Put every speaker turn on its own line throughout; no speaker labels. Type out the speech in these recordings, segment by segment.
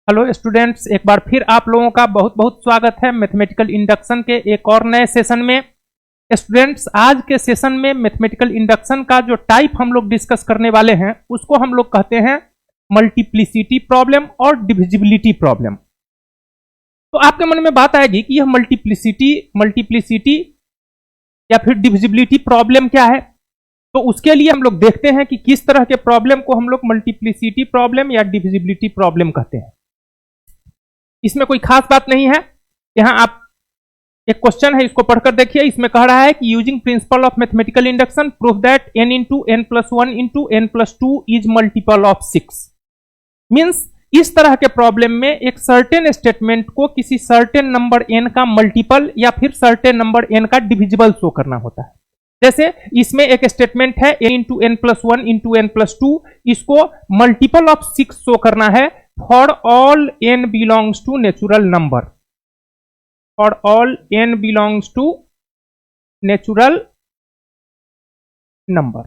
Hello students, एक बार फिर आप लोगों का बहुत बहुत स्वागत है मैथमेटिकल इंडक्शन के एक और नए सेशन में। स्टूडेंट्स, आज के सेशन में मैथमेटिकल इंडक्शन का जो टाइप हम लोग डिस्कस करने वाले हैं उसको हम लोग कहते हैं मल्टीप्लिसिटी प्रॉब्लम और डिविजिबिलिटी प्रॉब्लम। तो आपके मन में बात आएगी कि यह मल्टीप्लिसिटी या फिर डिविजिबिलिटी प्रॉब्लम क्या है। तो उसके लिए हम लोग देखते हैं कि किस तरह के प्रॉब्लम को हम लोग मल्टीप्लिसिटी प्रॉब्लम या डिविजिबिलिटी प्रॉब्लम कहते हैं। इसमें कोई खास बात नहीं है। यहां आप एक क्वेश्चन है, इसको पढ़कर देखिए। इसमें कह रहा है कि using principle of mathematical induction prove that n into n plus 1 into n plus 2 is multiple of 6। Means इस तरह के प्रॉब्लम में एक सर्टेन स्टेटमेंट को किसी सर्टेन नंबर n का मल्टीपल या फिर सर्टेन नंबर n का डिविजिबल शो करना होता है। जैसे इसमें एक स्टेटमेंट है n into n plus 1 into n plus 2, इसको मल्टीपल ऑफ 6 शो करना है for all n belongs to natural number, for all n belongs to natural number।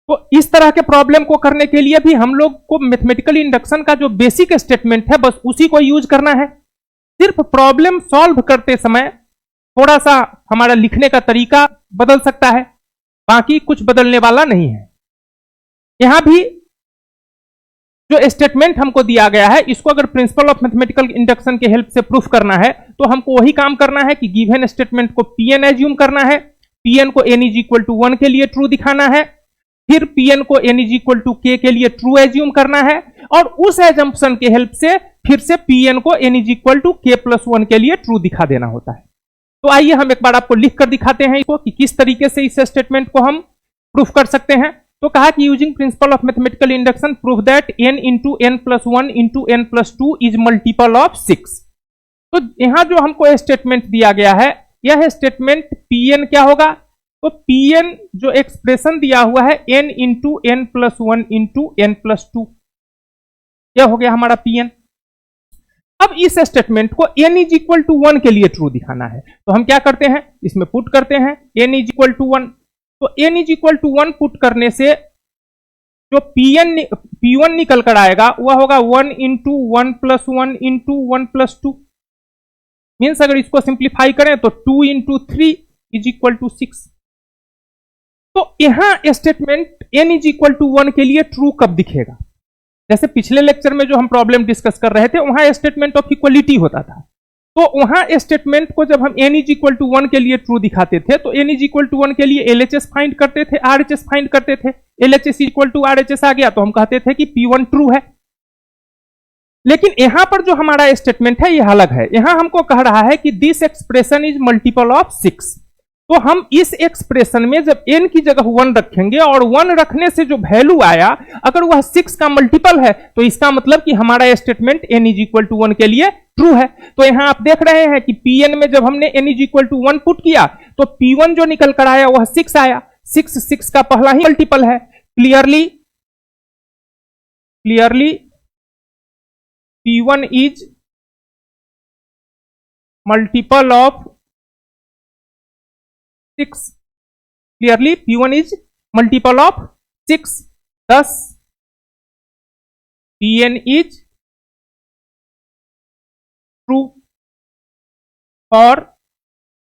तो इस तरह के प्रॉब्लम को करने के लिए भी हम लोग को मैथमेटिकल इंडक्शन का जो बेसिक स्टेटमेंट है बस उसी को यूज करना है। सिर्फ प्रॉब्लम सॉल्व करते समय थोड़ा सा हमारा लिखने का तरीका बदल सकता है, बाकी कुछ बदलने वाला नहीं है। यहां भी जो स्टेटमेंट हमको दिया गया है इसको अगर प्रिंसिपल ऑफ मैथमेटिकल इंडक्शन के हेल्प से प्रूफ करना है तो हमको वही काम करना है कि गिवन स्टेटमेंट को Pn एज्यूम करना है, Pn को n इज इक्वल टू 1 के लिए ट्रू दिखाना है, फिर Pn को n is equal to k के लिए ट्रू एज्यूम करना है और उस एजम्पशन के हेल्प से फिर से Pn को n is equal to k plus 1 के लिए ट्रू दिखा देना होता है। तो आइए हम एक बार आपको लिख कर दिखाते हैं इसको कि किस तरीके से इस स्टेटमेंट को हम प्रूफ कर सकते हैं। तो कहा कि using principle of mathematical induction prove that n into n plus 1 into n plus 2 is multiple of 6। तो यहां जो हमको स्टेटमेंट दिया गया है यह स्टेटमेंट Pn क्या होगा, तो Pn जो एक्सप्रेशन दिया हुआ है n into n plus 1 into n plus 2, यह हो गया हमारा Pn। अब इस स्टेटमेंट को n इज इक्वल टू 1 के लिए ट्रू दिखाना है, तो हम क्या करते हैं, इसमें पुट करते हैं n इज इक्वल टू 1। तो n is equal to 1 put करने से जो P1 निकल कर आएगा वह होगा 1 into 1 plus 1 into 1 plus 2। Means अगर इसको सिंप्लीफाई करें तो 2 इंटू 3 इज इक्वल टू 6। तो यहां statement n is equal to 1 के लिए ट्रू कब दिखेगा, जैसे पिछले लेक्चर में जो हम प्रॉब्लम डिस्कस कर रहे थे वहां स्टेटमेंट ऑफ इक्वलिटी होता था। तो वहां स्टेटमेंट को जब हम n इज इक्वल टू 1 के लिए ट्रू दिखाते थे तो n इज इक्वल टू 1 के लिए LHS फाइंड करते थे, RHS फाइंड करते थे। LHS इक्वल टू RHS आ गया तो हम कहते थे कि P1 ट्रू है। लेकिन यहां पर जो हमारा स्टेटमेंट है यह अलग है। यहां हमको कह रहा है कि this expression is multiple of 6। तो हम इस एक्सप्रेशन में जब n की जगह 1 रखेंगे और 1 रखने से जो वैल्यू आया अगर वह 6 का मल्टीपल है तो इसका मतलब कि हमारा statement n is equal to 1 के लिए ट्रू है। तो यहां आप देख रहे हैं कि Pn में जब हमने n is equal to 1 put किया तो P1 जो निकल कर आया वह 6 आया। 6 का पहला ही मल्टीपल है। Clearly P1 is multiple of 6। Clearly P1 is multiple of 6। thus Pn is true और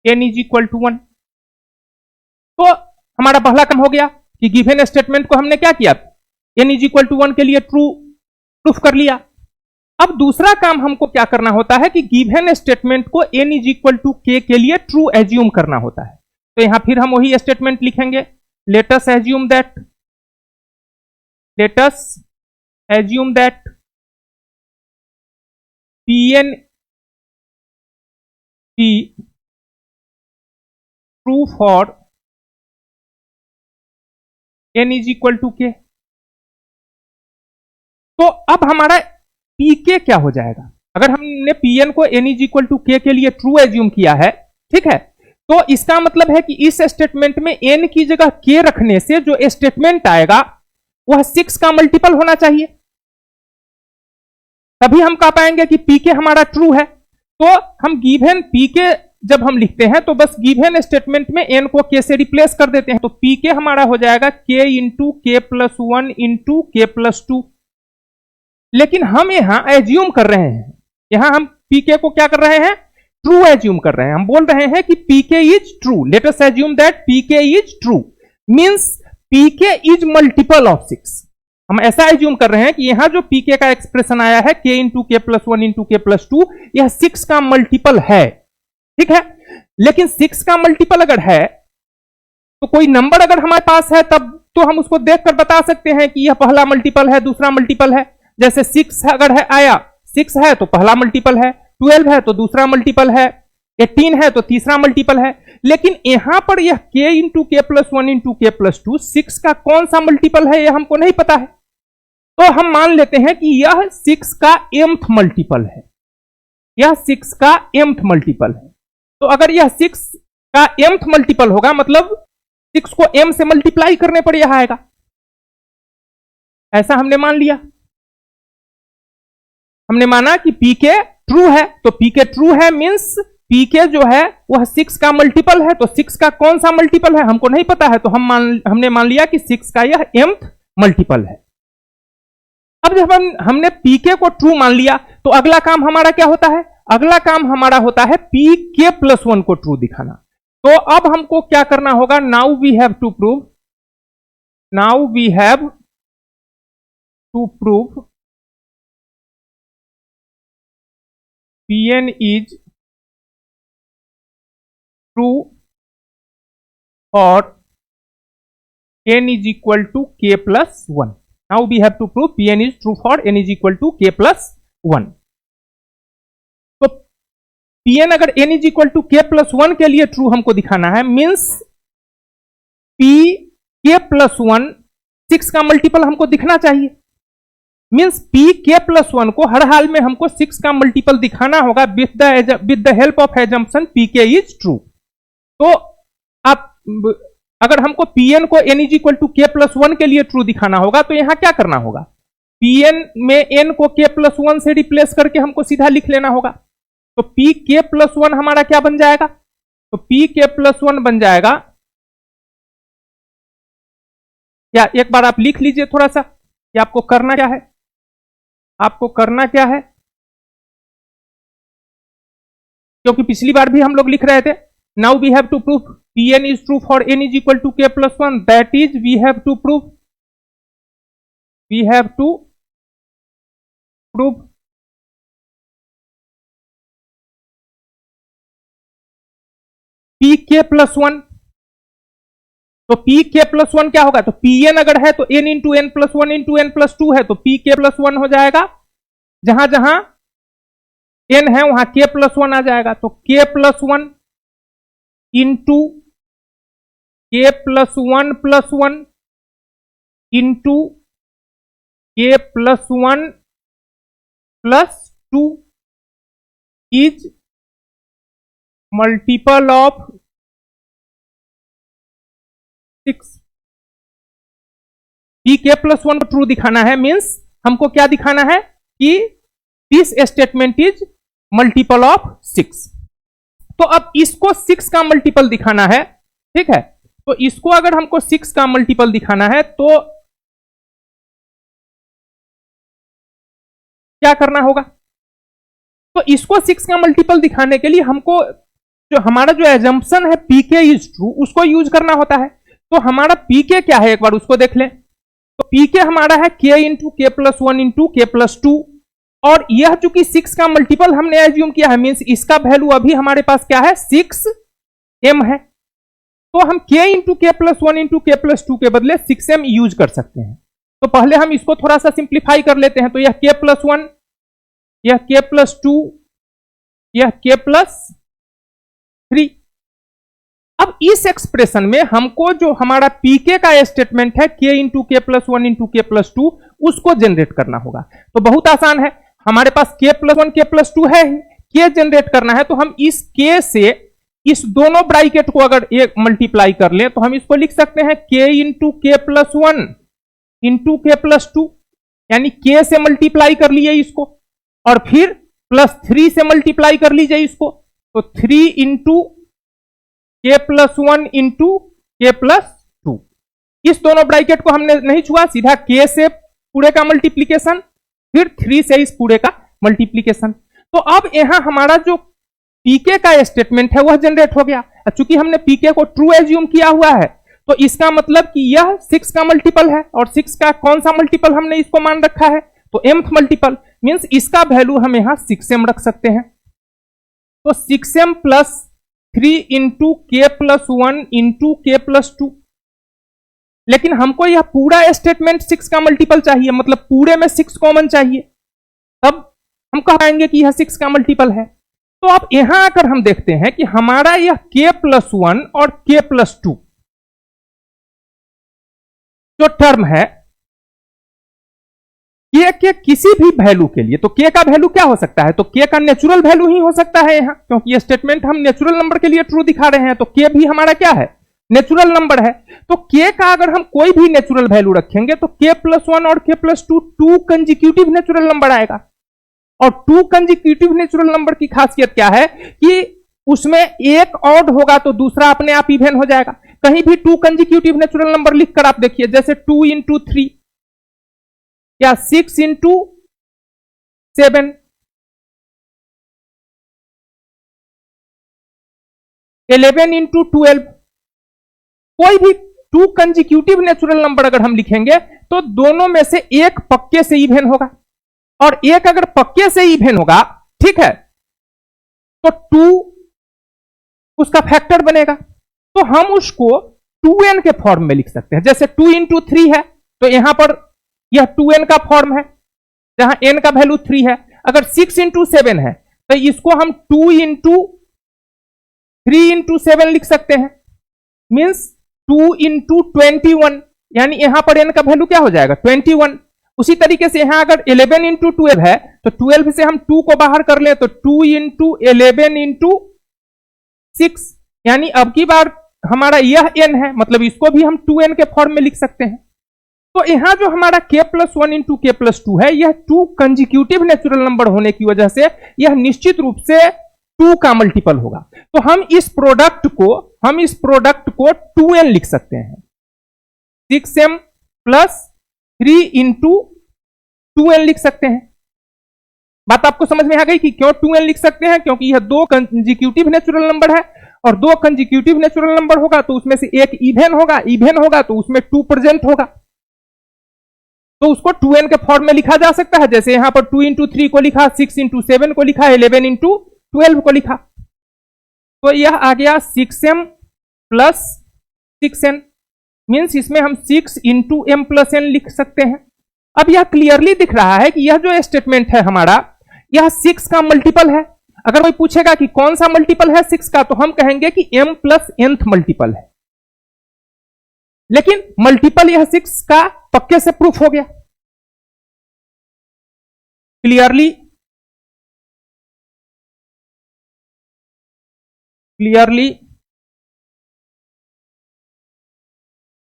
n इज इक्वल टू 1। तो हमारा पहला काम हो गया कि गिवन स्टेटमेंट को हमने क्या किया, n इज इक्वल टू 1 के लिए ट्रू प्रूफ कर लिया। अब दूसरा काम हमको क्या करना होता है कि गिवन स्टेटमेंट को n is equal to k के लिए ट्रू एज्यूम करना होता है। तो यहां फिर हम वही स्टेटमेंट लिखेंगे, late us assume that Pn be true for n is equal to k। तो अब हमारा pk क्या हो जाएगा, अगर हमने Pn को n is equal to k के लिए ट्रू एज्यूम किया है, ठीक है, तो इसका मतलब है कि इस स्टेटमेंट में n की जगह k रखने से जो स्टेटमेंट आएगा वह 6 का मल्टीपल होना चाहिए, तभी हम कह पाएंगे कि pk हमारा ट्रू है। तो हम गिवन p के जब हम लिखते हैं तो बस गिवन स्टेटमेंट में n को k से रिप्लेस कर देते हैं, तो pk हमारा हो जाएगा k इंटू के प्लस वन इंटू के प्लस टू। लेकिन हम यहां एज्यूम कर रहे हैं, यहां हम pk को क्या कर रहे हैं, ट्रू एज्यूम कर रहे हैं। हम बोल रहे हैं कि pk is true, late us assume that pk is true, means pk is multiple of 6। हम ऐसा एज्यूम कर रहे हैं कि यहां जो pk का एक्सप्रेशन आया है k इंटू के प्लस वन इंटू के प्लस टू, यह 6 का मल्टीपल है, ठीक है। लेकिन 6 का मल्टीपल अगर है तो कोई नंबर अगर हमारे पास है तब तो हम उसको देखकर बता सकते हैं कि यह पहला मल्टीपल है, दूसरा मल्टीपल है। जैसे 6 अगर है आया, 6 है तो पहला मल्टीपल है, 12 है तो दूसरा मल्टीपल है, 18 है तो तीसरा मल्टीपल है। लेकिन यहां पर यह k इंटू के प्लस वन इंटू के प्लस टू 6 का कौन सा मल्टीपल है यह हमको नहीं पता है, तो हम मान लेते हैं कि यह 6 का mth मल्टीपल है, यह 6 का mth मल्टीपल है। तो अगर यह 6 का mth मल्टीपल होगा मतलब 6 को m से मल्टीप्लाई करने पर यह आएगा, ऐसा हमने मान लिया। हमने माना कि pk ट्रू है, तो pk ट्रू है मींस pk जो है वह 6 का मल्टीपल है, तो 6 का कौन सा मल्टीपल है हमको नहीं पता है, तो हमने मान लिया कि 6 का यह mth मल्टीपल है। अब जब हमने pk को ट्रू मान लिया तो अगला काम हमारा क्या होता है, अगला काम हमारा होता है pk प्लस वन को ट्रू दिखाना। तो अब हमको क्या करना होगा, now we have to prove pn is true for n is equal to k plus 1. Now we have to prove pn is true for n is equal to k plus 1. तो pn अगर n is equal to k plus 1 के लिए true हमको दिखाना है, means p k plus 1 6 का multiple हमको दिखना चाहिए, मीन्स p k plus 1 को हर हाल में हमको 6 का मल्टीपल दिखाना होगा with the help of assumption pk is true. तो आप अगर हमको pn को n is equal to k plus 1 के लिए ट्रू दिखाना होगा तो यहां क्या करना होगा, pn में n को k प्लस 1 से रिप्लेस करके हमको सीधा लिख लेना होगा। तो p k प्लस 1 हमारा क्या बन जाएगा, तो p k प्लस 1 बन जाएगा, क्या एक बार आप लिख लीजिए थोड़ा सा कि आपको करना क्या है, आपको करना क्या है, क्योंकि पिछली बार भी हम लोग लिख रहे थे। Now we have to prove pn is true for n is equal to k plus 1, that is we have to prove pk plus 1। तो pk plus 1 क्या होगा, तो pn अगर है तो n into n plus 1 into n plus 2 है, तो pk plus 1 हो जाएगा, जहां जहां n है वहां k plus 1 आ जाएगा, तो k plus 1 into k plus 1 plus 1 into k plus 1 plus 2 is multiple of 6। pk plus 1 को ट्रू दिखाना है, मीन्स हमको क्या दिखाना है कि this statement is multiple of 6। तो अब इसको 6 का मल्टीपल दिखाना है, ठीक है। तो इसको अगर हमको 6 का मल्टीपल दिखाना है तो क्या करना होगा, तो इसको 6 का मल्टीपल दिखाने के लिए हमको जो हमारा जो एजम्पशन है pk इज ट्रू उसको यूज करना होता है। तो हमारा pk क्या है एक बार उसको देख लें, तो pk हमारा है k इंटू के प्लस 1 इंटू के प्लस 2, और यह चूंकि 6 का मल्टीपल हमने एज्यूम किया है, मींस इसका वैल्यू अभी हमारे पास क्या है, 6m है। तो हम k इंटू के प्लस 1 इंटू के प्लस 2 के बदले 6m यूज कर सकते हैं। तो पहले हम इसको थोड़ा सा सिंप्लीफाई कर लेते हैं, तो यह k प्लस 1, यह k प्लस 2, यह k प्लस 3। अब इस एक्सप्रेशन में हमको जो हमारा pk का स्टेटमेंट है k इंटू के प्लस 1 इंटू के प्लस 2 उसको जनरेट करना होगा। तो बहुत आसान है, हमारे पास k प्लस 1 k प्लस 2 है, k जनरेट करना है, तो हम इस k से इस दोनों ब्रैकेट को अगर एक मल्टीप्लाई कर लें तो हम इसको लिख सकते हैं k इंटू के प्लस 1 इंटू के प्लस 2, यानी k से मल्टीप्लाई कर लिए इसको और फिर प्लस 3 से मल्टीप्लाई कर लीजिए इसको, तो 3 इंटू k+1 इंटू k+2। इस दोनों ब्रैकेट को हमने नहीं छुआ, सीधा k से पूरे का मल्टीप्लीकेशन, फिर 3 से इस पूरे का मल्टीप्लीकेशन। तो अब यहां हमारा जो pk का स्टेटमेंट है वह जनरेट हो गया। चूंकि हमने pk को ट्रू एज्यूम किया हुआ है, तो इसका मतलब कि यह 6 का मल्टीपल है, और 6 का कौन सा मल्टीपल हमने इसको मान रखा है, तो mth मल्टीपल, मींस इसका वैल्यू हम यहां 6m रख सकते हैं। तो 6m plus 3 into k+1 into k+2। लेकिन हमको यह पूरा स्टेटमेंट 6 का मल्टीपल चाहिए, मतलब पूरे में 6 कॉमन चाहिए, तब हम कहेंगे कि यह 6 का मल्टीपल है। तो अब यहां आकर हम देखते हैं कि हमारा यह k+1 और k+2 जो टर्म है k के किसी भी वैल्यू के लिए, तो k का वैल्यू क्या हो सकता है, तो k का नेचुरल वैल्यू ही हो सकता है यहां, क्योंकि ये स्टेटमेंट हम नेचुरल नंबर के लिए ट्रू दिखा रहे हैं, तो k भी हमारा क्या है, नेचुरल नंबर है। तो k का अगर हम कोई भी नेचुरल वैल्यू रखेंगे तो k+1 और k+2 2 कंजिक्यूटिव नेचुरल नंबर आएगा। और 2 कंजिक्यूटिव नेचुरल नंबर की खासियत क्या है कि उसमें एक ऑड होगा तो दूसरा अपने आप इवन हो जाएगा। कहीं भी 2 कंजिक्यूटिव नेचुरल नंबर लिखकर आप देखिए, जैसे 2 इंटू 3 या 6 इंटू 7, 11 इंटू 12, कोई भी 2 कंजिक्यूटिव नेचुरल नंबर अगर हम लिखेंगे तो दोनों में से एक पक्के से इवन होगा, और एक अगर पक्के से इवन होगा, ठीक है, तो 2 उसका फैक्टर बनेगा, तो हम उसको 2n के फॉर्म में लिख सकते हैं। जैसे 2 इंटू 3 है, तो यहां पर यह 2n का फॉर्म है, जहां n का वैल्यू 3 है। अगर 6 इंटू 7 है, तो इसको हम 2 इंटू 3 इंटू 7 लिख सकते हैं, मीन्स 2 इंटू 21, यानी यहां पर n का वैल्यू क्या हो जाएगा, 21। उसी तरीके से यहां अगर 11 इंटू 12 है, तो 12 से हम 2 को बाहर कर ले तो 2 इंटू 11 इंटू 6, यानी अब की बार हमारा यह n है, मतलब इसको भी हम 2n के फॉर्म में लिख सकते हैं। तो यहां जो हमारा k+1 इंटू k+2 है, यह 2 कंजिक्यूटिव नेचुरल नंबर होने की वजह से यह निश्चित रूप से 2 का मल्टीपल होगा। तो हम इस प्रोडक्ट को 2n लिख सकते हैं, 6m प्लस 3 इंटू 2n लिख सकते हैं। बात आपको समझ में आ गई कि क्यों 2n लिख सकते हैं, क्योंकि यह 2 कंजिक्यूटिव नेचुरल नंबर है, और 2 कंजिक्यूटिव नेचुरल नंबर होगा तो उसमें से एक इवन होगा तो उसमें 2 प्रेजेंट होगा, तो उसको 2n के फॉर्म में लिखा जा सकता है। जैसे यहां पर 2 इंटू 3 को लिखा, 6 इंटू 7 को लिखा, 11 इंटू 12 को लिखा, तो यह आ गया 6m प्लस 6n, मीन्स इसमें हम 6 इंटू m प्लस n लिख सकते हैं। अब यह क्लियरली दिख रहा है कि यह जो स्टेटमेंट है हमारा, यह 6 का मल्टीपल है। अगर कोई पूछेगा कि कौन सा मल्टीपल है 6 का, तो हम कहेंगे कि m प्लस nth मल्टीपल है, लेकिन मल्टीपल यह 6 का पक्के से प्रूफ हो गया। Clearly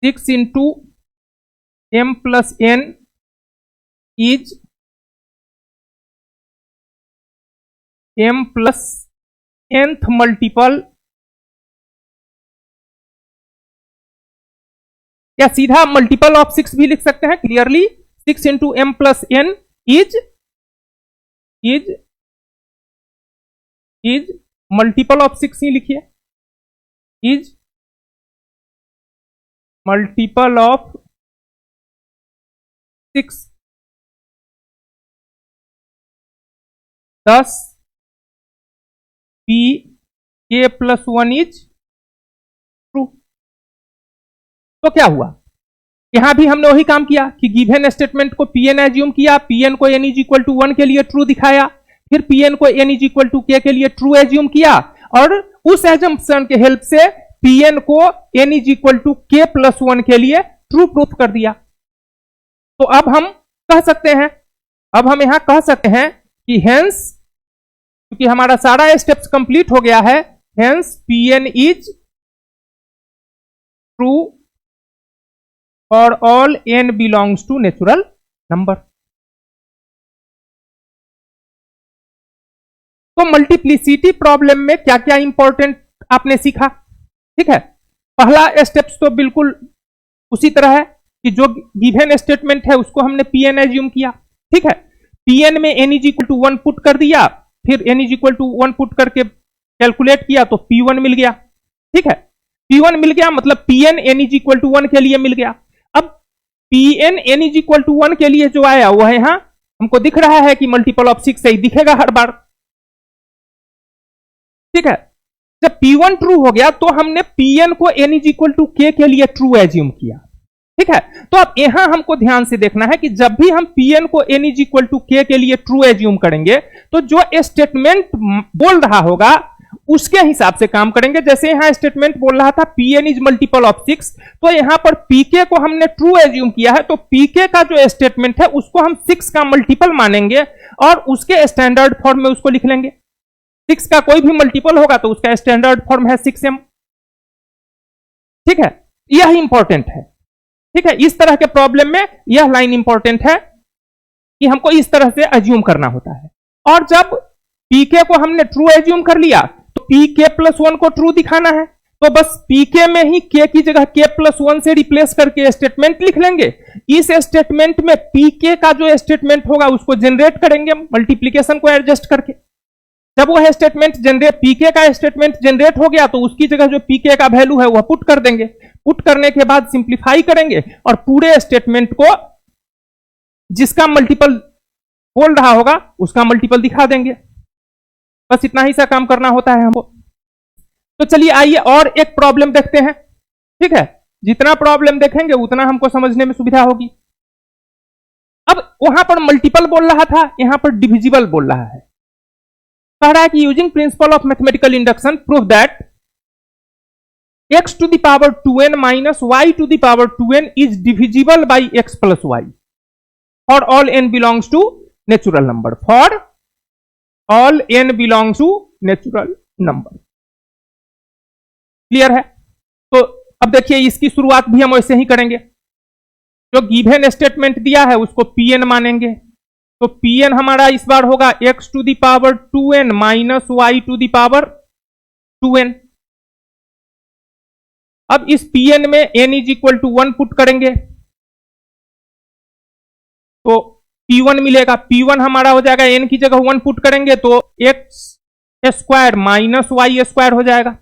6 into m plus n is m plus nth multiple, या सीधा मल्टीपल ऑफ 6 भी लिख सकते हैं। Clearly 6 into m plus n is multiple of 6 ही लिखिए, is multiple of 6, 10 k+1 is true. तो क्या हुआ, यहां भी हमने वही काम किया कि गिवन स्टेटमेंट को pn एज्यूम किया, pn को n इज इक्वल टू 1 के लिए ट्रू दिखाया, फिर pn को n is equal to k के लिए ट्रू एज्यूम किया, और उस एजम्पशन के हेल्प से pn को n is equal to k+1 के लिए ट्रू प्रूफ कर दिया। तो अब हम यहां कह सकते हैं कि हेंस, क्योंकि हमारा सारा स्टेप्स कंप्लीट हो गया है, hence pn is true for all n belongs to natural number. तो मल्टीप्लिसिटी प्रॉब्लम में क्या क्या इंपॉर्टेंट आपने सीखा, ठीक है। पहला स्टेप्स तो बिल्कुल उसी तरह है कि जो गिवन स्टेटमेंट है उसको हमने Pn एज्यूम किया, ठीक है। Pn में n is equal to 1 put कर दिया, फिर n is equal to 1 put करके कैलकुलेट किया तो P1 मिल गया, ठीक है। P1 मिल गया मतलब Pn n is equal to 1 के लिए मिल गया। अब Pn n is equal to 1 के लिए जो आया वो है यहां हमको दिख रहा है कि मल्टीपल ऑफ 6 से ही दिखेगा हर बार, ठीक है। जब P1 ट्रू हो गया तो हमने Pn को n is equal to k के लिए ट्रू एज्यूम किया, ठीक है। तो अब यहां हमको ध्यान से देखना है कि जब भी हम Pn को n is equal to k के लिए ट्रू एज्यूम करेंगे तो जो स्टेटमेंट बोल रहा होगा उसके हिसाब से काम करेंगे। जैसे यहां स्टेटमेंट बोल रहा था Pn इज मल्टीपल ऑफ 6, तो यहां पर Pk को हमने ट्रू एज्यूम किया है, तो Pk का जो स्टेटमेंट है उसको हम 6 का मल्टीपल मानेंगे और उसके स्टैंडर्ड फॉर्म में उसको लिख लेंगे। 6 का कोई भी मल्टीपल होगा तो उसका स्टैंडर्ड फॉर्म है 6m, ठीक है। यह इंपॉर्टेंट है, ठीक है। इस तरह के प्रॉब्लम में यह लाइन इंपॉर्टेंट है कि हमको इस तरह से एज्यूम करना होता है। और जब Pk को हमने ट्रू एज्यूम कर लिया तो Pk प्लस 1 को ट्रू दिखाना है, तो बस Pk में ही k की जगह k प्लस 1 से रिप्लेस करके स्टेटमेंट लिख लेंगे। इस स्टेटमेंट में Pk का जो स्टेटमेंट होगा उसको जनरेट करेंगे मल्टीप्लीकेशन को एडजस्ट करके। जब वह स्टेटमेंट जनरेट Pk का स्टेटमेंट जनरेट हो गया तो उसकी जगह जो Pk का वैल्यू है वह पुट कर देंगे। पुट करने के बाद सिंप्लीफाई करेंगे और पूरे स्टेटमेंट को जिसका मल्टीपल बोल रहा होगा उसका मल्टीपल दिखा देंगे। बस इतना ही सा काम करना होता है हमको। तो चलिए आइए और एक प्रॉब्लम देखते हैं, ठीक है। जितना प्रॉब्लम देखेंगे उतना हमको समझने में सुविधा होगी। अब वहां पर मल्टीपल बोल रहा था, यहां पर डिविजिबल बोल रहा है। कह रहा है कि using principle of mathematical induction prove that x to the power 2n minus y to the power 2n is divisible by x plus y for all n belongs to natural number, for all n belongs to natural number। Clear है? तो अब देखिए इसकी शुरुआत भी हम वैसे ही करेंगे। जो गिवन स्टेटमेंट दिया है उसको Pn मानेंगे, तो Pn हमारा इस बार होगा x to the power 2n minus y to the power 2n। अब इस Pn में n is equal to 1 put करेंगे तो P1 मिलेगा। P1 हमारा हो जाएगा n की जगह 1 पुट करेंगे तो x square minus y square हो जाएगा।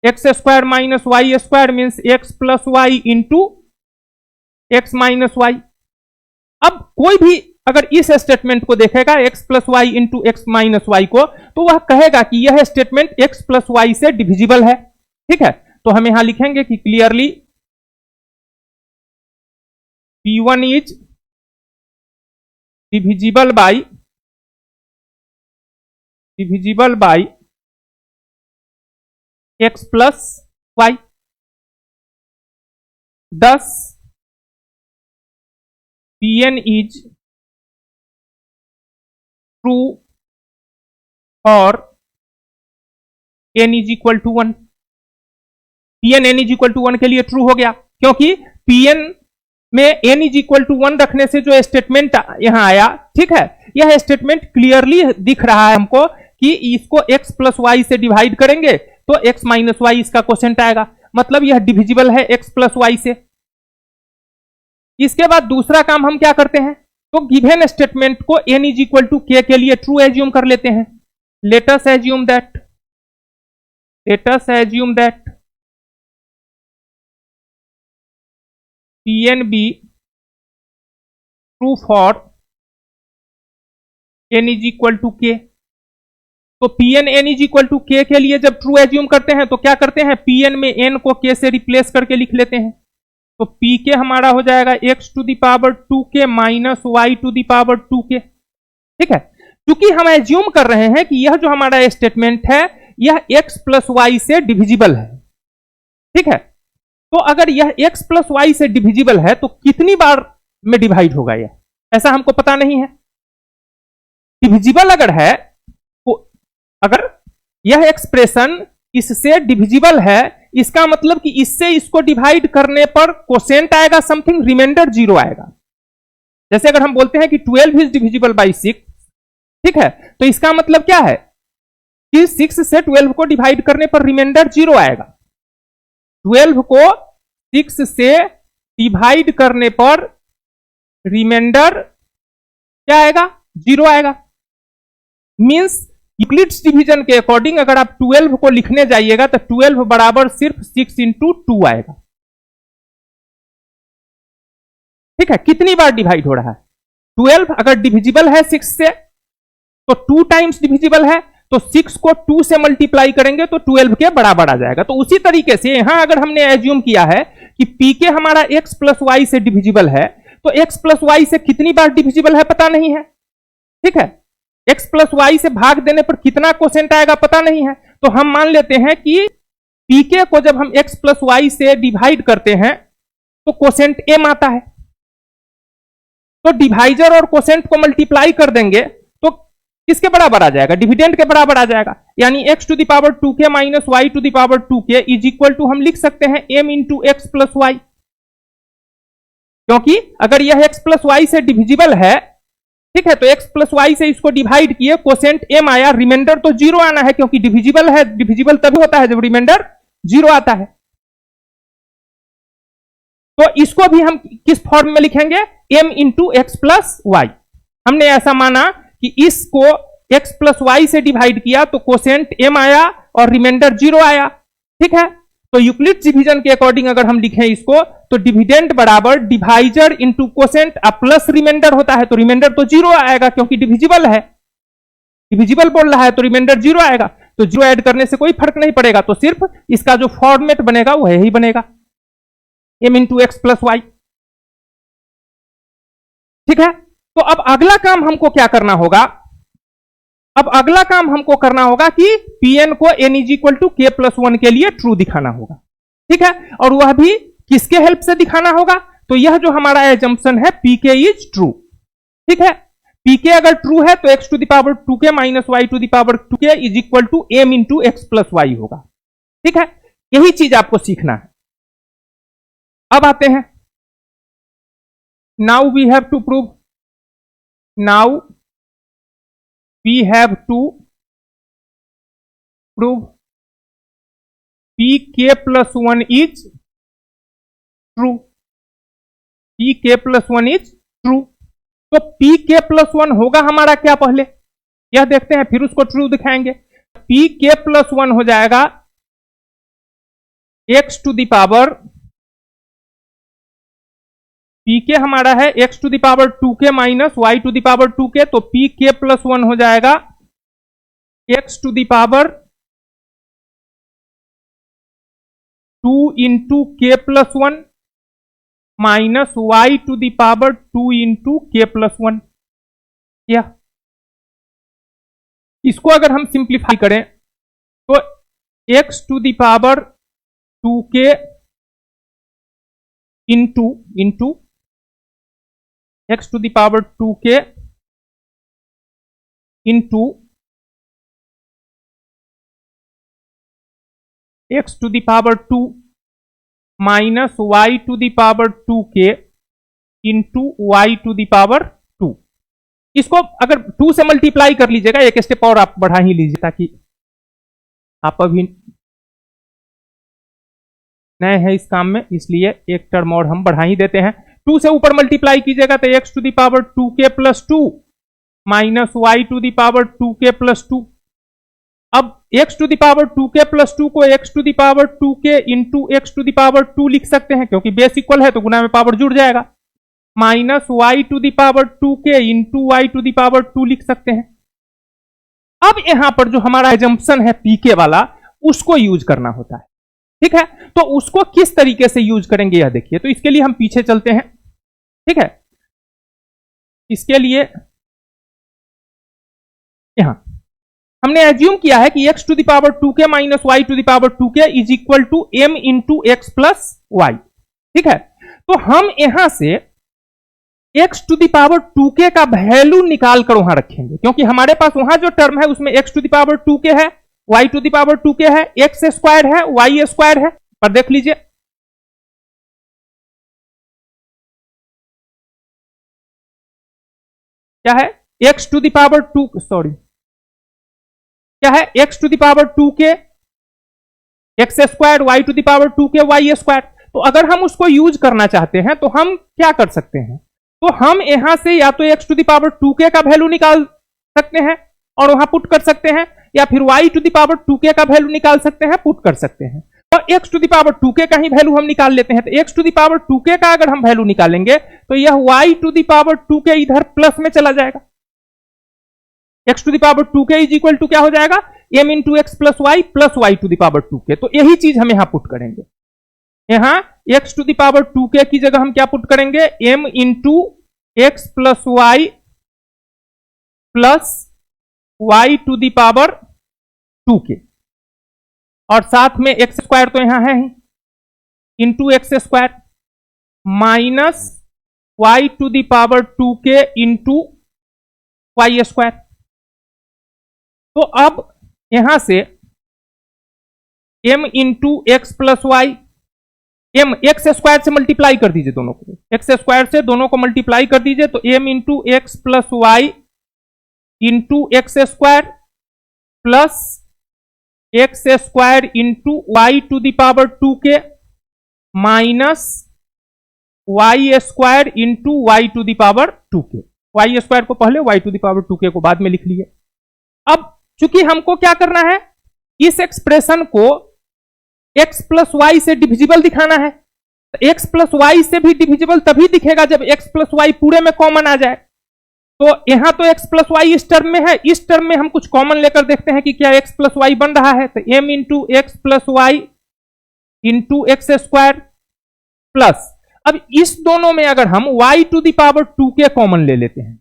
X square minus y square means x plus y into x minus y. अब कोई भी अगर इस स्टेटमेंट को देखेगा x plus y into x minus y को, तो वह कहेगा कि यह स्टेटमेंट x प्लस वाई से डिविजिबल है, ठीक है। तो हम यहां लिखेंगे कि clearly P1 is divisible by x plus y. 10 Pn is true और n is equal to 1। Pn n is equal to 1 के लिए ट्रू हो गया, क्योंकि Pn में n इज इक्वल टू 1 रखने से जो स्टेटमेंट यहां आया, ठीक है, यह स्टेटमेंट क्लियरली दिख रहा है हमको कि इसको x प्लस वाई से डिवाइड करेंगे तो x माइनस वाई इसका क्वोशेंट आएगा, मतलब यह डिविजिबल है x प्लस वाई से। इसके बाद दूसरा काम हम क्या करते हैं, तो गिवन स्टेटमेंट को n is equal to k के लिए ट्रू एज्यूम कर लेते हैं। Let us assume that Pn be true for n is equal to k। तो Pn n is equal to k के लिए जब ट्रू एज्यूम करते हैं तो क्या करते हैं, Pn में n को k से रिप्लेस करके लिख लेते हैं। तो Pk हमारा हो जाएगा x to the power 2k minus y to the power 2k, ठीक है। क्योंकि हम एज्यूम कर रहे हैं कि यह जो हमारा स्टेटमेंट है यह x प्लस वाई से डिविजिबल है, ठीक है। तो अगर यह x प्लस वाई से डिविजिबल है तो कितनी बार में डिवाइड होगा यह, ऐसा हमको पता नहीं है। डिविजिबल अगर है तो अगर यह एक्सप्रेशन इससे डिविजिबल है, इसका मतलब कि इससे इसको डिवाइड करने पर क्वोशेंट आएगा समथिंग, रिमाइंडर 0 आएगा। जैसे अगर हम बोलते हैं कि 12 इज डिविजिबल बाई 6, ठीक है, तो इसका मतलब क्या है कि 6 से 12 को डिवाइड करने पर रिमाइंडर 0 आएगा। 12 को 6 से डिवाइड करने पर रिमाइंडर क्या आएगा? 0 आएगा। मींस यूक्लिड्स डिवीजन के अकॉर्डिंग अगर आप 12 को लिखने जाइएगा तो 12 बराबर सिर्फ 6 इंटू 2 आएगा। ठीक है, कितनी बार डिवाइड हो रहा है? 12 अगर डिविजिबल है 6 से तो 2 टाइम्स डिविजिबल है, तो 6 को 2 से मल्टीप्लाई करेंगे तो 12 के बराबर आ जाएगा। तो उसी तरीके से यहां अगर हमने एज्यूम किया है कि पीके हमारा x प्लस वाई से डिविजिबल है, तो x प्लस वाई से कितनी बार डिविजिबल है पता नहीं है। ठीक है, x प्लस वाई से भाग देने पर कितना कोसेंट आएगा पता नहीं है। तो हम मान लेते हैं कि पीके को जब हम x प्लस वाई से डिवाइड करते हैं तो कोसेंट m आता है। तो डिवाइजर और कोसेंट को मल्टीप्लाई कर देंगे तो किसके बराबर आ जाएगा? डिविडेंड के बराबर आ जाएगा। यानी x to the power 2k minus y to the power 2k is equal to हम लिख सकते हैं m into x plus y, क्योंकि अगर यह x प्लस वाई से डिविजिबल है, ठीक है, तो x प्लस वाई से इसको डिवाइड किए, कोसेंट m आया, रिमाइंडर तो 0 आना है क्योंकि डिविजिबल है। डिविजिबल तभी होता है जब रिमाइंडर 0 आता है। तो इसको भी हम किस फॉर्म में लिखेंगे? m into x plus y. हमने ऐसा माना कि इसको x प्लस वाई से डिवाइड किया तो कोसेंट m आया और रिमाइंडर 0 आया। ठीक है, तो यूक्लिड्स डिवीजन के अकॉर्डिंग अगर हम लिखें इसको तो डिविडेंड बराबर divisor into quotient plus remainder होता है, तो रिमाइंडर तो 0 आएगा क्योंकि डिविजिबल है। डिविजिबल बोल रहा है तो रिमाइंडर 0 आएगा, तो 0 ऐड करने से कोई फर्क नहीं पड़ेगा। तो सिर्फ इसका जो फॉर्मेट बनेगा वह यही बनेगा, m into x plus y. ठीक है, तो अब अगला काम हमको क्या करना होगा? अब अगला काम हमको करना होगा कि Pn को n is equal to k plus 1 के लिए ट्रू दिखाना होगा। ठीक है, और वह भी किसके हेल्प से दिखाना होगा? तो यह जो हमारा एजम्पशन है pk इज ट्रू। ठीक है, pk अगर ट्रू है तो x to the power 2k minus y to the power 2k is equal to m into x plus y होगा। ठीक है, यही चीज आपको सीखना है। अब आते हैं, now we have to prove, now we have to prove pk plus 1 is true, pk plus 1 is true। तो pk plus 1 होगा हमारा क्या? पहले यह देखते हैं फिर उसको ट्रू दिखाएंगे। pk plus 1 हो जाएगा x to the power, pk हमारा है x to the power 2k minus y to the power 2k, तो pk प्लस 1 हो जाएगा x to the power 2 into k plus 1 minus y to the power 2 into k plus 1। क्या इसको अगर हम simplify करें तो x to the power 2k into x to the power 2k into x to the power 2 minus y to the power 2k into y to the power 2। इसको अगर 2 से multiply कर लीजिएगा, एक स्टेप और आप बढ़ा ही लीजिए ताकि आप अभी नए हैं इस काम में, इसलिए एक टर्म और हम बढ़ा ही देते हैं। 2 से ऊपर मल्टीप्लाई कीजिएगा तो x to the power 2k plus 2 minus y to the power 2k plus 2। अब x to the power 2k plus 2 को x to the power 2k into x to the power 2 लिख सकते हैं, क्योंकि बेस इक्वल है तो गुना में power जुड़ जाएगा। Minus y to the power 2k into y to the power 2 लिख सकते हैं। अब यहां पर जो हमारा एजम्पशन है pk वाला, उसको यूज करना होता है। ठीक है, तो उसको किस तरीके से यूज करेंगे यह देखिए। तो इसके लिए हम पीछे चलते हैं। ठीक है, इसके लिए यहां हमने एज्यूम किया है कि x to the power 2k minus y to the power 2k is equal to m into x plus y. ठीक है, तो हम यहां से x to the power 2k का वैल्यू निकाल कर वहां रखेंगे, क्योंकि हमारे पास वहां जो टर्म है उसमें x to the power 2k है, y to the power 2k है, x स्क्वायर है, y स्क्वायर है। पर देख लीजिए क्या है, x to the power 2, sorry क्या है, x to the power 2k x square, y to the power 2k y square. तो अगर हम उसको यूज करना चाहते हैं तो हम क्या कर सकते हैं, तो हम यहां से या तो x to the power 2k का वैल्यू निकाल सकते हैं और वहां पुट कर सकते हैं, या फिर y to the power 2k का वैल्यू निकाल सकते हैं, पुट कर सकते हैं। और x to the power 2k का ही वैल्यू हम निकाल लेते हैं। तो x to the power 2k का अगर हम वैल्यू निकालेंगे तो यह y to the power 2k इधर प्लस में चला जाएगा। x to the power 2k is equal to क्या हो जाएगा, m into x plus y to the power 2k। तो यही चीज हम यहां पुट करेंगे। यहां x to the power 2k की जगह हम क्या पुट करेंगे, m into x plus y to the power 2k, और साथ में एक्स स्क्वायर तो यहां है ही, into x square minus y to the power 2k into y square. तो अब यहां से m into x plus y, m x square से मल्टीप्लाई कर दीजिए दोनों को, एक्स स्क्वायर से दोनों को मल्टीप्लाई कर दीजिए, तो m into x plus y into x square plus x square into y to the power 2k minus y square into y to the power 2k। Y square को पहले, Y to the power 2k को बाद में लिख लिए। अब चूंकि हमको क्या करना है, इस एक्सप्रेशन को x प्लस वाई से डिविजिबल दिखाना है। तो x प्लस वाई से भी डिविजिबल तभी दिखेगा जब x प्लस वाई पूरे में कॉमन आ जाए। तो यहां तो x प्लस वाई इस टर्म में है, इस टर्म में हम कुछ कॉमन लेकर देखते हैं कि क्या x प्लस वाई बन रहा है। तो m into x plus y into x square plus, अब इस दोनों में अगर हम y to the power 2k common ले लेते हैं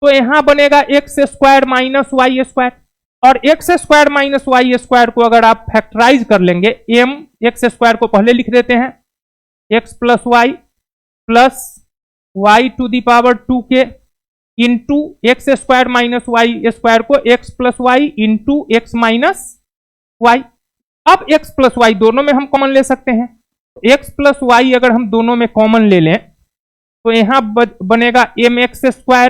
तो यहां बनेगा x square minus y square, और x square minus y square को अगर आप फैक्टराइज कर लेंगे, m एक्स स्क्वायर को पहले लिख देते हैं, x plus y to the power 2k into x square minus y square को x plus y into x minus y. अब एक्स प्लस वाई दोनों में हम कॉमन ले सकते हैं, एक्स प्लस वाई अगर हम दोनों में कॉमन ले लें तो यहां बनेगा एम एक्स स्क्वायर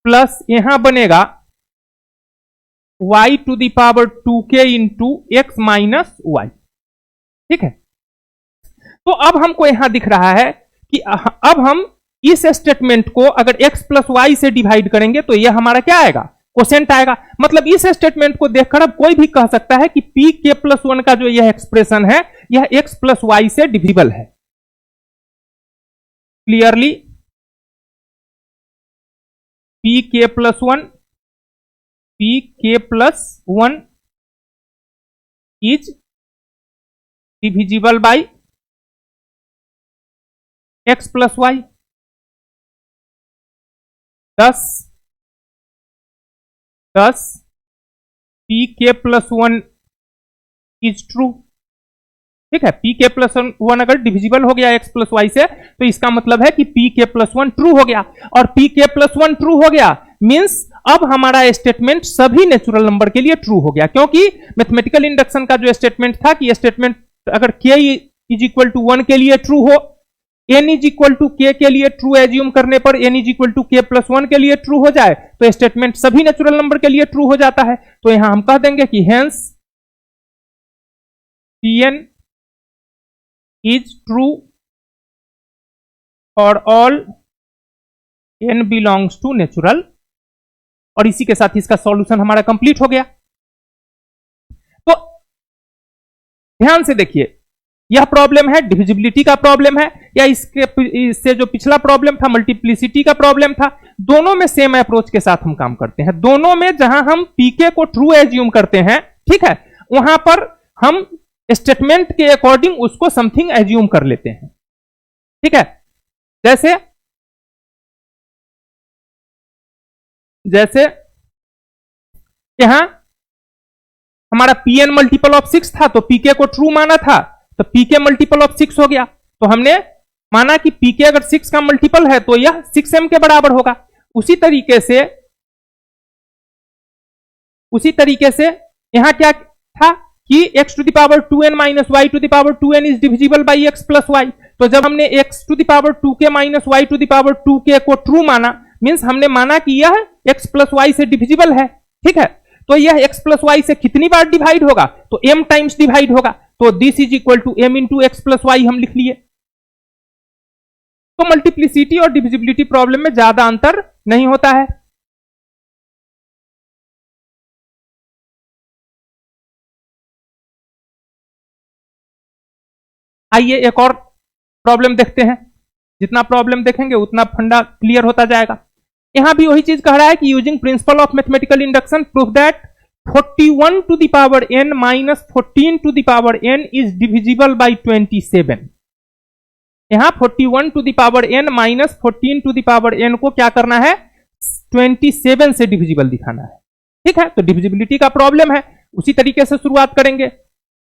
प्लस यहां बनेगा y to the power 2k into x minus y. ठीक है, तो अब हमको यहां दिख रहा है कि अब हम इस स्टेटमेंट को अगर x प्लस वाई से डिवाइड करेंगे तो यह हमारा क्या आएगा, क्वोशेंट आएगा। मतलब इस स्टेटमेंट को देखकर अब कोई भी कह सकता है कि पी के प्लस 1 का जो यह एक्सप्रेशन है यह x प्लस वाई से डिविजिबल है। Clearly P k plus 1 is divisible by x plus y. 10 P k plus 1 is true. ठीक है, पी के प्लस 1 अगर डिविजिबल हो गया x प्लस वाई से तो इसका मतलब है कि पी के प्लस 1 ट्रू हो गया, और पी के प्लस 1 ट्रू हो गया मींस अब हमारा स्टेटमेंट सभी नेचुरल नंबर के लिए ट्रू हो गया, क्योंकि मैथमेटिकल इंडक्शन का जो स्टेटमेंट था कि स्टेटमेंट अगर k इज इक्वल टू 1 के लिए ट्रू हो, n is equal to k के लिए ट्रू एज्यूम करने पर n is equal to k plus 1 के लिए ट्रू हो जाए तो स्टेटमेंट सभी नेचुरल नंबर के लिए ट्रू हो जाता है। तो यहां हम कह देंगे कि hence Pn is true for all n belongs to natural, और इसी के साथ इसका सॉल्यूशन हमारा कंप्लीट हो गया। तो ध्यान से देखिए, यह प्रॉब्लम है डिविजिबिलिटी का प्रॉब्लम है, या इससे जो पिछला प्रॉब्लम था मल्टीप्लिसिटी का प्रॉब्लम था, दोनों में सेम अप्रोच के साथ हम काम करते हैं। दोनों में जहां हम पीके को ट्रू एज्यूम करते हैं, ठीक है, वहां पर हम स्टेटमेंट के अकॉर्डिंग उसको समथिंग एज्यूम कर लेते हैं। ठीक है, जैसे यहां हमारा Pn मल्टीपल ऑफ 6 था तो पीके को ट्रू माना था, तो पीके मल्टीपल ऑफ 6 हो गया, तो हमने माना कि पीके अगर 6 का मल्टीपल है तो यह 6m के बराबर होगा। उसी तरीके से यहां क्या था कि x to the power 2n minus y to the power 2n is divisible by x plus y. तो जब हमने x to the power 2k minus y to the power 2k को ट्रू माना मींस हमने माना कि यह x प्लस वाई से डिविजिबल है। ठीक है, तो यह x प्लस वाई से कितनी बार डिवाइड होगा, तो m टाइम्स डिवाइड होगा, तो this is equal to m into x plus y हम लिख लिए। तो मल्टीप्लिसिटी और डिविजिबिलिटी प्रॉब्लम में ज्यादा अंतर नहीं होता है। आइए एक और प्रॉब्लम देखते हैं। जितना प्रॉब्लम देखेंगे उतना फंडा क्लियर होता जाएगा। यहां भी वही चीज कह रहा है कि using principle of mathematical induction proof that 41 to the power n minus 14 to the power n is divisible by 27। यहां 41 to the power n minus 14 to the power n को क्या करना है, 27 से डिविजिबल दिखाना है। ठीक है, तो डिविजिबिलिटी का प्रॉब्लम है, उसी तरीके से शुरुआत करेंगे।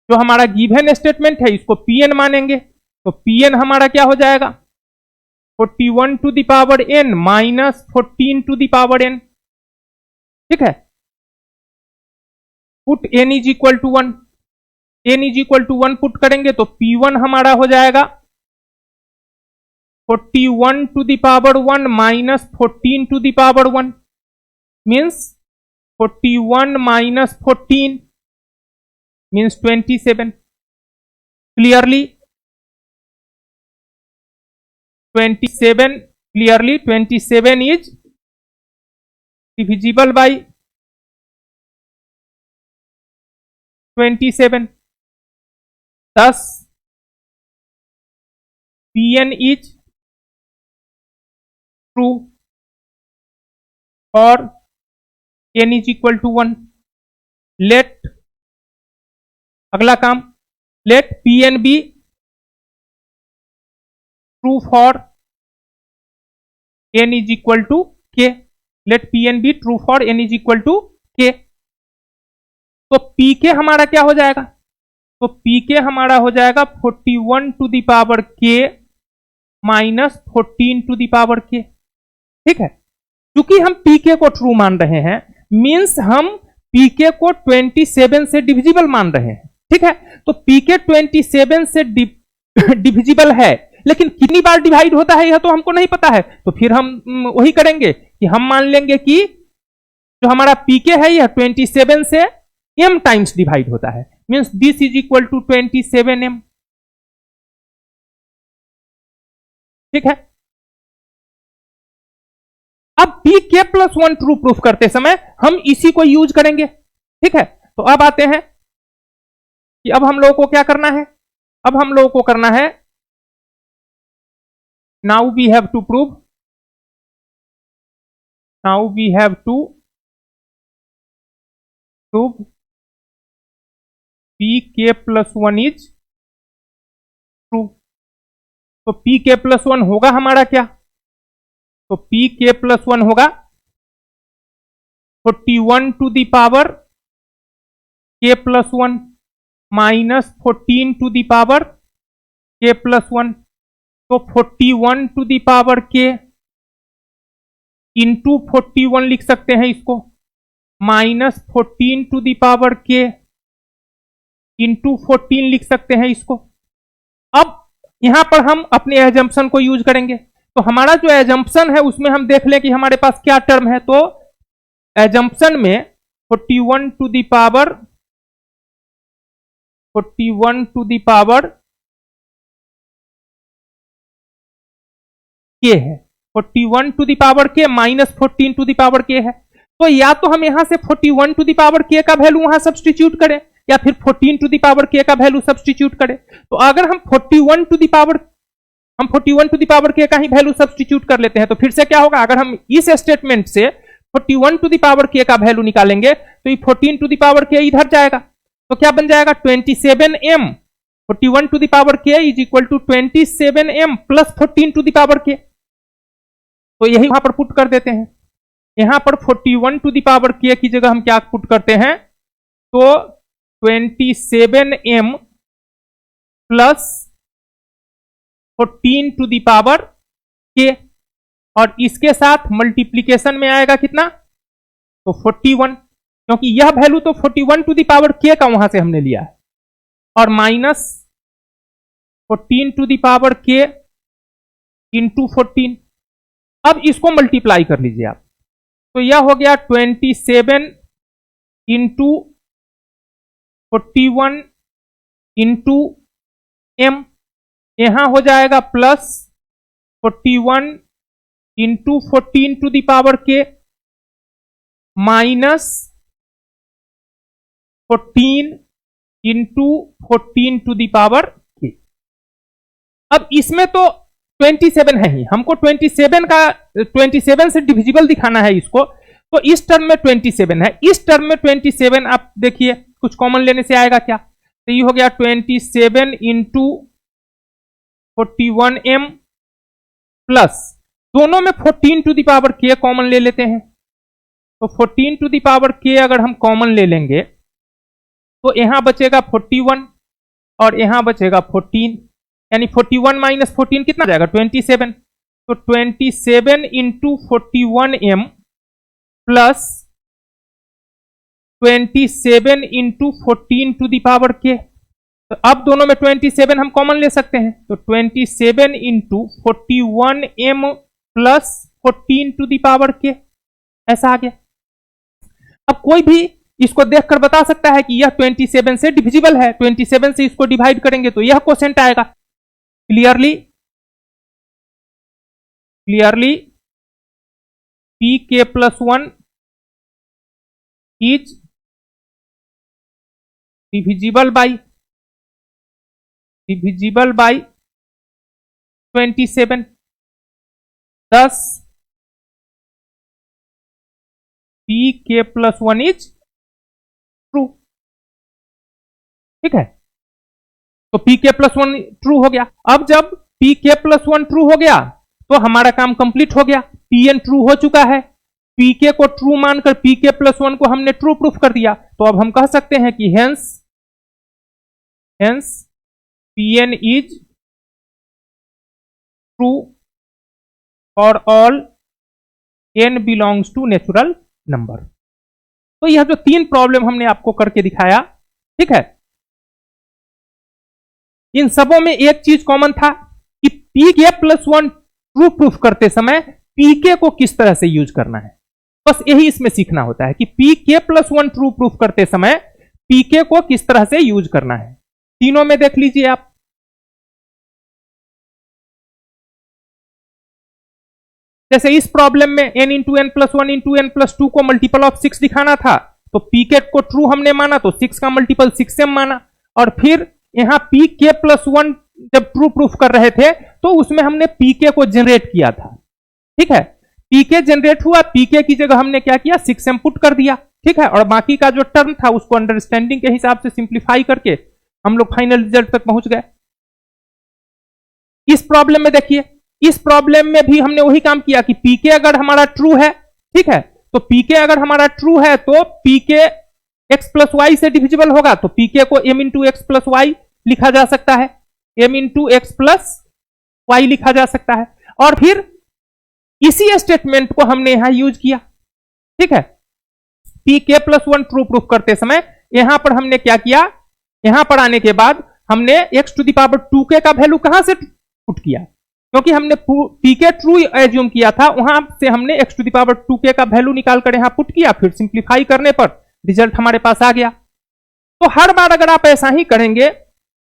जो हमारा गिवन स्टेटमेंट है इसको Pn मानेंगे, तो Pn हमारा क्या हो जाएगा, 41 to the power n minus 14 to the power n। ठीक है, put n is equal to 1, n is equal to 1 put करेंगे तो P1 हमारा हो जाएगा 41 to the power 1 minus 14 to the power 1 means 41 minus 14 means 27। Clearly 27, clearly 27 is divisible by 27। thus Pn is true or n is equal to 1। let अगला काम, let Pn be true for n is equal to k। let Pn be true for n is equal to k। तो pk हमारा क्या हो जाएगा, तो pk हमारा हो जाएगा 41 to the power k minus 14 to the power k। ठीक है, क्योंकि हम pk को ट्रू मान रहे हैं मींस हम pk को 27 से डिविजिबल मान रहे हैं। ठीक है, तो pk 27 से डिविजिबल है, लेकिन कितनी बार डिवाइड होता है यह तो हमको नहीं पता है। तो फिर हम वही करेंगे कि हम मान लेंगे कि जो हमारा pk है यह 27 से m टाइम्स डिवाइड होता है, means this is equal to 27m। ठीक है, अब pk प्लस 1 ट्रू प्रूफ करते समय हम इसी को यूज करेंगे। ठीक है, तो अब आते हैं कि अब हम लोगों को क्या करना है, अब हम लोगों को करना है now we have to prove, now we have to prove pk plus 1 is true. तो pk प्लस 1 होगा हमारा क्या, तो pk प्लस 1 होगा 41 to the power k plus 1 minus 14 to the power k plus 1। तो 41 to the power k into 41 लिख सकते हैं इसको, minus 14 to the power k into 14 लिख सकते हैं इसको। अब यहां पर हम अपने एजम्पशन को यूज करेंगे। तो हमारा जो एजम्पशन है उसमें हम देख लें कि हमारे पास क्या टर्म है। तो एजम्पशन में 41 टू द पावर k है, 41 to the power k minus 14 to the power k है। तो या तो हम यहां से 41 टू द पावर k का वैल्यू वहां सब्सटीट्यूट करें या फिर 14 टू द पावर k का वैल्यू सब्सटीट्यूट करें। तो अगर हम 41 टू द पावर k का ही वैल्यू सब्सटीट्यूट कर लेते हैं तो फिर से क्या होगा, अगर हम इस स्टेटमेंट से 41 टू द पावर k का वैल्यू निकालेंगे तो ये 14 टू द पावर k इधर जाएगा, तो क्या बन जाएगा 27m। 41 to the power k is equal to 27m plus 14 to the power k। तो यही वहां पर पुट कर देते हैं। यहां पर 41 टू द पावर k की जगह हम क्या पुट करते हैं, तो 27m plus 14 to the power k, और इसके साथ मल्टीप्लीकेशन में आएगा कितना, तो 41, क्योंकि यह वैल्यू तो 41 टू द पावर k का वहां से हमने लिया है, और minus 14 to the power k into 14। अब इसको मल्टीप्लाई कर लीजिए आप, तो यह हो गया 27 इंटू 41 इंटू एम, यहां हो जाएगा plus 41 into 14 to the power k minus 14 into 14 to the power k. अब इसमें तो 27 है ही, हमको 27 से डिविजिबल दिखाना है इसको, तो इस टर्म में 27 है, इस टर्म में 27 आप देखिए कुछ कॉमन लेने से आएगा क्या, तो ये हो गया 27 इंटू 41 एम प्लस दोनों में 14 टू द पावर के कॉमन ले लेते हैं, तो 14 टू द पावर के अगर हम कॉमन ले लेंगे तो यहां बचेगा 41 और यहां बचेगा 14, यानी 41 माइनस 14 कितना जाएगा 27, तो 27 into 41 m plus 27 into 14 to the power k, तो अब दोनों में 27 हम कॉमन ले सकते हैं, तो 27 into 41 m plus 14 to the power k, ऐसा आ गया। अब कोई भी इसको देखकर बता सकता है कि यह 27 से डिविजिबल है, 27 से इसको डिवाइड करेंगे तो यह क्वोशिएंट आएगा। Clearly P k plus 1 is divisible by 27, thus P k plus 1 is true. ठीक है, तो पी के प्लस 1 ट्रू हो गया। अब जब पी के प्लस 1 ट्रू हो गया तो हमारा काम कंप्लीट हो गया, पी एन ट्रू हो चुका है, पी के को ट्रू मानकर पी के प्लस 1 को हमने ट्रू प्रूफ कर दिया, तो अब हम कह सकते हैं कि hence P N is true for all n belongs to natural number. तो यह जो 3 प्रॉब्लम हमने आपको करके दिखाया, ठीक है, इन सबों में एक चीज कॉमन था कि P k plus 1 true proof करते समय पीके को किस तरह से यूज करना है, बस यही इसमें सीखना होता है कि P k plus 1 true proof करते समय पीके को किस तरह से यूज करना है। तीनों में देख लीजिए आप, जैसे इस प्रॉब्लम में n into n plus 1 into n plus 2 को मल्टीपल ऑफ 6 दिखाना था, तो पीके को ट्रू हमने माना तो 6 का मल्टीपल 6m माना, और फिर यहां पी के प्लस 1 जब ट्रू प्रूफ कर रहे थे तो उसमें हमने पीके को जनरेट किया था। ठीक है, पीके जनरेट हुआ, पीके की जगह हमने क्या किया 6m पुट कर दिया। ठीक है, और बाकी का जो टर्म था उसको अंडरस्टैंडिंग के हिसाब से सिंप्लीफाई करके हम लोग फाइनल रिजल्ट तक पहुंच गए। इस प्रॉब्लम में देखिए, इस प्रॉब्लम में भी हमने वही काम किया कि पीके अगर हमारा ट्रू है, ठीक है, तो पीके अगर हमारा ट्रू है तो पीके एक्स प्लस वाई से डिविजिबल होगा, तो पीके को m into x plus y लिखा जा सकता है, m into x plus y लिखा जा सकता है, और फिर इसी स्टेटमेंट को हमने यहां यूज किया। ठीक है, पीके प्लस 1 ट्रू प्रूफ करते समय यहां पर हमने क्या किया, यहां पर आने के बाद हमने x to the power 2k का वैल्यू कहां से पुट किया, क्योंकि हमने पीके ट्रू एज्यूम किया था, वहां से हमने x to the power 2k का वैल्यू निकालकर यहां पुट किया, फिर सिंप्लीफाई करने पर रिजल्ट हमारे पास आ गया। तो हर बार अगर आप ऐसा ही करेंगे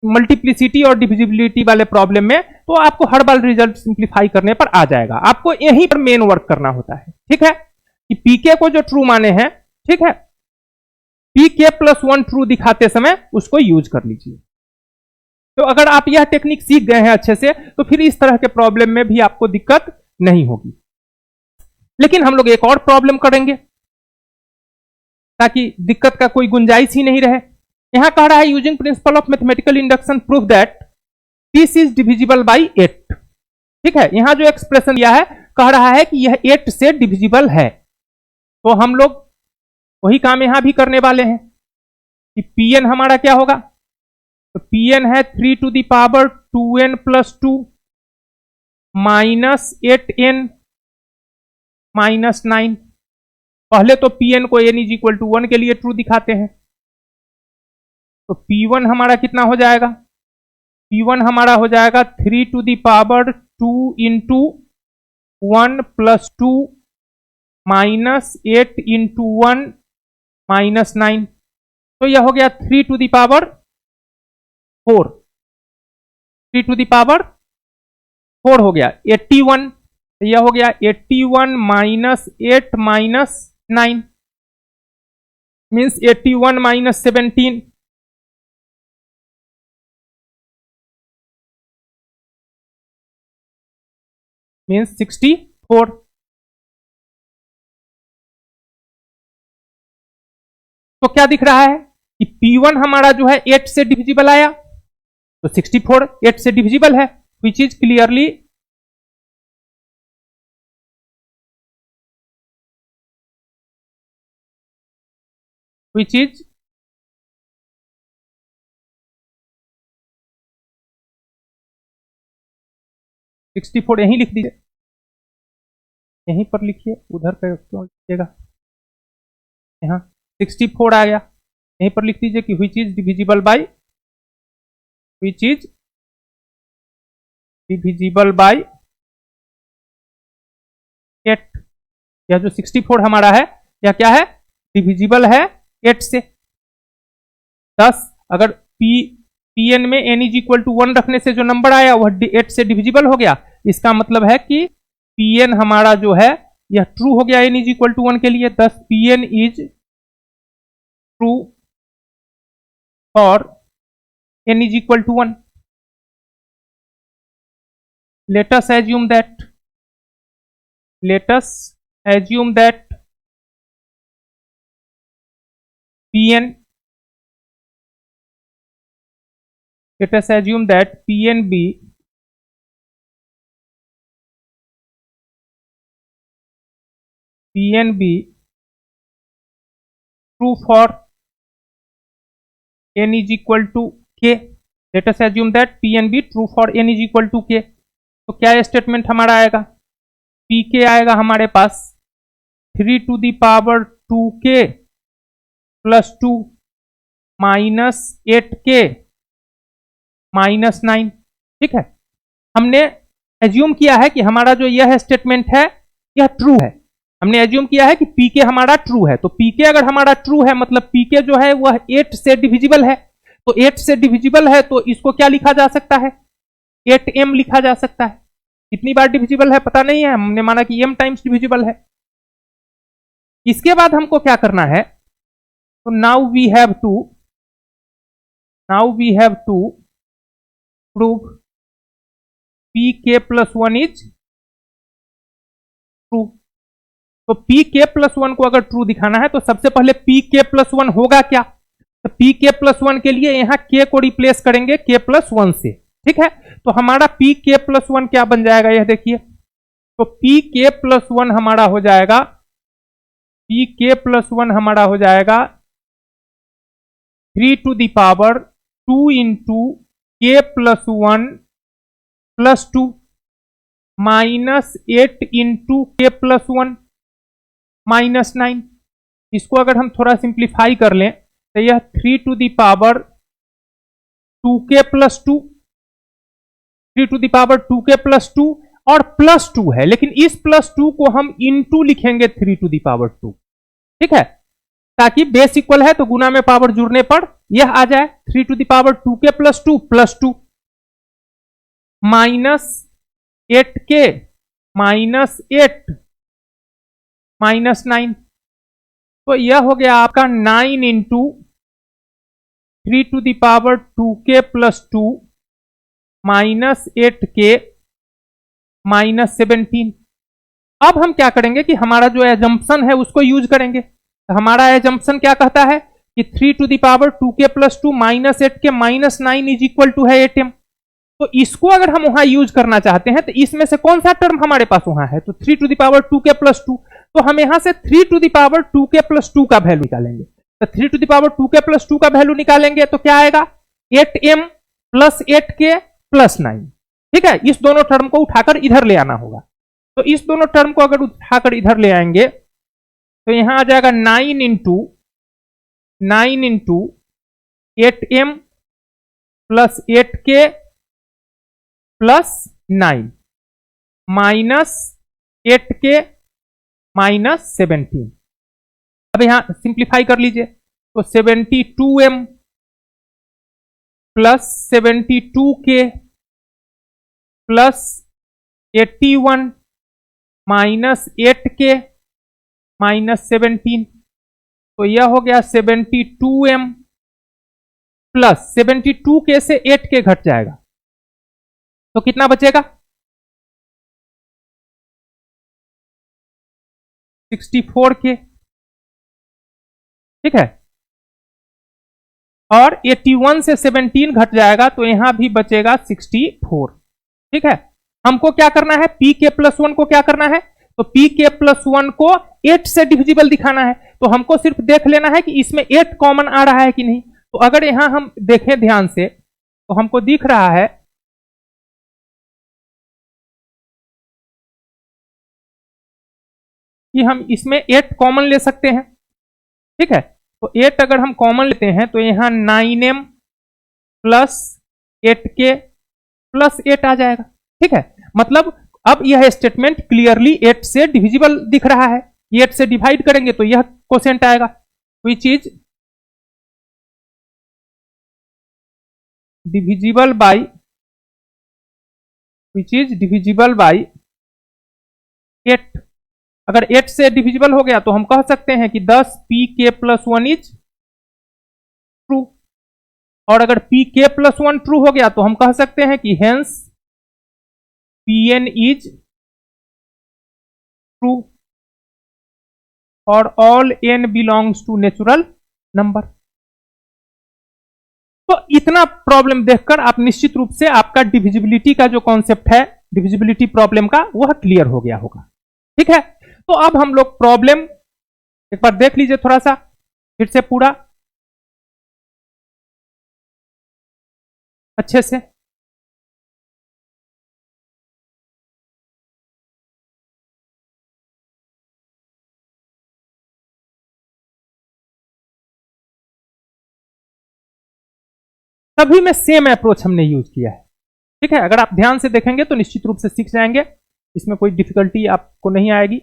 मल्टीप्लिसिटी और डिविजिबिलिटी वाले प्रॉब्लम में, तो आपको हर बार रिजल्ट सिंप्लीफाई करने पर आ जाएगा। आपको यहीं पर मेन वर्क करना होता है। ठीक है, कि पीके को जो ट्रू माने हैं, ठीक है, पीके प्लस 1 ट्रू दिखाते समय उसको यूज कर लीजिए। तो अगर आप यह टेक्निक सीख गए हैं अच्छे से, तो फिर इस तरह के प्रॉब्लम में भी आपको दिक्कत नहीं होगी। लेकिन हम लोग एक और प्रॉब्लम करेंगे ताकि दिक्कत का कोई गुंजाइश ही नहीं रहे। यहां कह रहा है using principle of mathematical induction proof that this is divisible by 8। ठीक है, यहां जो एक्सप्रेशन दिया है कह रहा है कि यह 8 से डिविजिबल है, तो हम लोग वही काम यहां भी करने वाले हैं कि Pn हमारा क्या होगा, तो Pn है 3 to the power 2n plus 2 minus 8n minus 9। पहले तो Pn को n इज इक्वल टू 1 के लिए ट्रू दिखाते हैं, तो P1 हमारा कितना हो जाएगा, P1 हमारा हो जाएगा 3 to the power 2 into 1 plus 2 minus 8 into 1 -9, तो यह हो गया 3 to the power 4, 3 to the power 4 हो गया 81, तो यह हो गया 81 -8 -9 मीन्स 81 -17 मीन्स 64। तो क्या दिख रहा है कि P1 हमारा जो है 8 से डिविजिबल आया, तो 64 8 से डिविजिबल है, which is clearly which is (64) यहीं लिख दीजिए, यहीं पर लिखिए, उधर पे क्यों लिखिएगा, यहाँ 64 आ गया, यहीं पर लिख दीजिए कि which is divisible by 8। यह जो 64 हमारा है यह क्या है, डिविजिबल है 8 से। 10 अगर Pn में n इज इक्वल टू 1 रखने से जो नंबर आया वह 8 से डिविजिबल हो गया, इसका मतलब है कि Pn हमारा जो है यह ट्रू हो गया n इज इक्वल टू 1 के लिए। Thus Pn is true for n is equal to 1। let us assume that Pn be true for n is equal to k। let us assume that Pn be true for n is equal to k। तो क्या statement हमारा आएगा, pk आएगा हमारे पास 3 to the power 2k plus 2 minus 8k minus 9। ठीक है, हमने एज्यूम किया है कि हमारा जो यह स्टेटमेंट है यह ट्रू है। हमने एज्यूम किया है कि pk हमारा ट्रू है, तो pk अगर हमारा ट्रू है मतलब pk जो है वह 8 से डिविजिबल है, तो 8 से डिविजिबल है तो इसको क्या लिखा जा सकता है, 8m लिखा जा सकता है। कितनी बार डिविजिबल है पता नहीं है, हमने माना कि m टाइम्स डिविजिबल है। इसके बाद हमको क्या करना है, तो now we have to prove pk plus 1 is true. तो pk प्लस 1 को अगर ट्रू दिखाना है तो सबसे पहले pk प्लस 1 होगा क्या, तो pk प्लस 1 के लिए यहां k को रिप्लेस करेंगे k प्लस 1 से। ठीक है, तो हमारा pk प्लस 1 क्या बन जाएगा, यह देखिए, तो pk प्लस 1 हमारा हो जाएगा, pk प्लस 1 हमारा हो जाएगा 3 to the power 2 into k plus 1 plus 2 minus 8 into k plus 1 minus 9। इसको अगर हम थोड़ा सिंप्लीफाई कर लें तो यह 3 to the power 2k plus 2, 3 to the power 2k plus 2 और प्लस 2 है, लेकिन इस प्लस 2 को हम इनटू लिखेंगे 3 टू दी पावर 2। ठीक है, ताकि बेस इक्वल है तो गुना में पावर जुड़ने पर यह आ जाए 3 to the power 2k plus 2 plus 2 minus 8k minus 8 minus 9। तो यह हो गया आपका 9 into 3 to the power 2k plus 2 minus 8k minus 17। अब हम क्या करेंगे कि हमारा जो एजम्पशन है उसको यूज करेंगे। तो हमारा एजम्पशन क्या कहता है कि 3 to the power 2k plus 2 minus 8k minus 9 is equal to है 8m। तो इसको अगर हम वहां यूज करना चाहते हैं तो इसमें से कौन सा टर्म हमारे पास वहां है, तो 3 to the power 2k plus 2, तो हम यहां से 3 to the power 2k plus 2 का वैल्यू निकालेंगे। तो 3 to the power 2k plus 2 का वैल्यू निकालेंगे तो क्या आएगा, 8m प्लस 8k प्लस 9। ठीक है, इस दोनों टर्म को उठाकर इधर ले आना होगा। तो इस दोनों टर्म को अगर उठाकर इधर ले आएंगे तो यहां आ जाएगा 9 into 8m plus 8k plus 9 minus 8k minus 17। अब यहां सिंप्लीफाई कर लीजिए, तो 72m plus 72k plus 81 minus 8k minus 17, तो यह हो गया 72m प्लस 72k से 8k घट जाएगा, तो कितना बचेगा 64k, ठीक है। और 81 से 17 घट जाएगा तो यहां भी बचेगा 64, ठीक है। हमको क्या करना है, पी के प्लस 1 को क्या करना है, तो पी के प्लस 1 को 8 से डिविजिबल दिखाना है, तो हमको सिर्फ देख लेना है कि इसमें 8 कॉमन आ रहा है कि नहीं। तो अगर यहां हम देखें ध्यान से तो हमको दिख रहा है कि हम इसमें 8 कॉमन ले सकते हैं, ठीक है। तो 8 अगर हम कॉमन लेते हैं तो यहां 9m प्लस 8k प्लस 8 आ जाएगा, ठीक है। मतलब अब यह स्टेटमेंट क्लियरली 8 से डिविजिबल दिख रहा है, 8 से डिवाइड करेंगे तो यह क्वोशिएंट आएगा, विच इज डिविजिबल बाई 8। अगर 8 से डिविजिबल हो गया तो हम कह सकते हैं कि 10 pk प्लस 1 इज ट्रू, और अगर pk प्लस 1 ट्रू हो गया तो हम कह सकते हैं कि हेंस pn इज ट्रू और all n belongs to natural number. तो इतना प्रॉब्लम देखकर आप निश्चित रूप से आपका डिविजिबिलिटी का जो कॉन्सेप्ट है, डिविजिबिलिटी प्रॉब्लम का, वह क्लियर हो गया होगा, ठीक है। तो अब हम लोग प्रॉब्लम एक बार देख लीजिए थोड़ा सा फिर से पूरा अच्छे से। सभी में सेम अप्रोच हमने यूज किया है, ठीक है। अगर आप ध्यान से देखेंगे तो निश्चित रूप से सीख जाएंगे, इसमें कोई डिफिकल्टी आपको नहीं आएगी।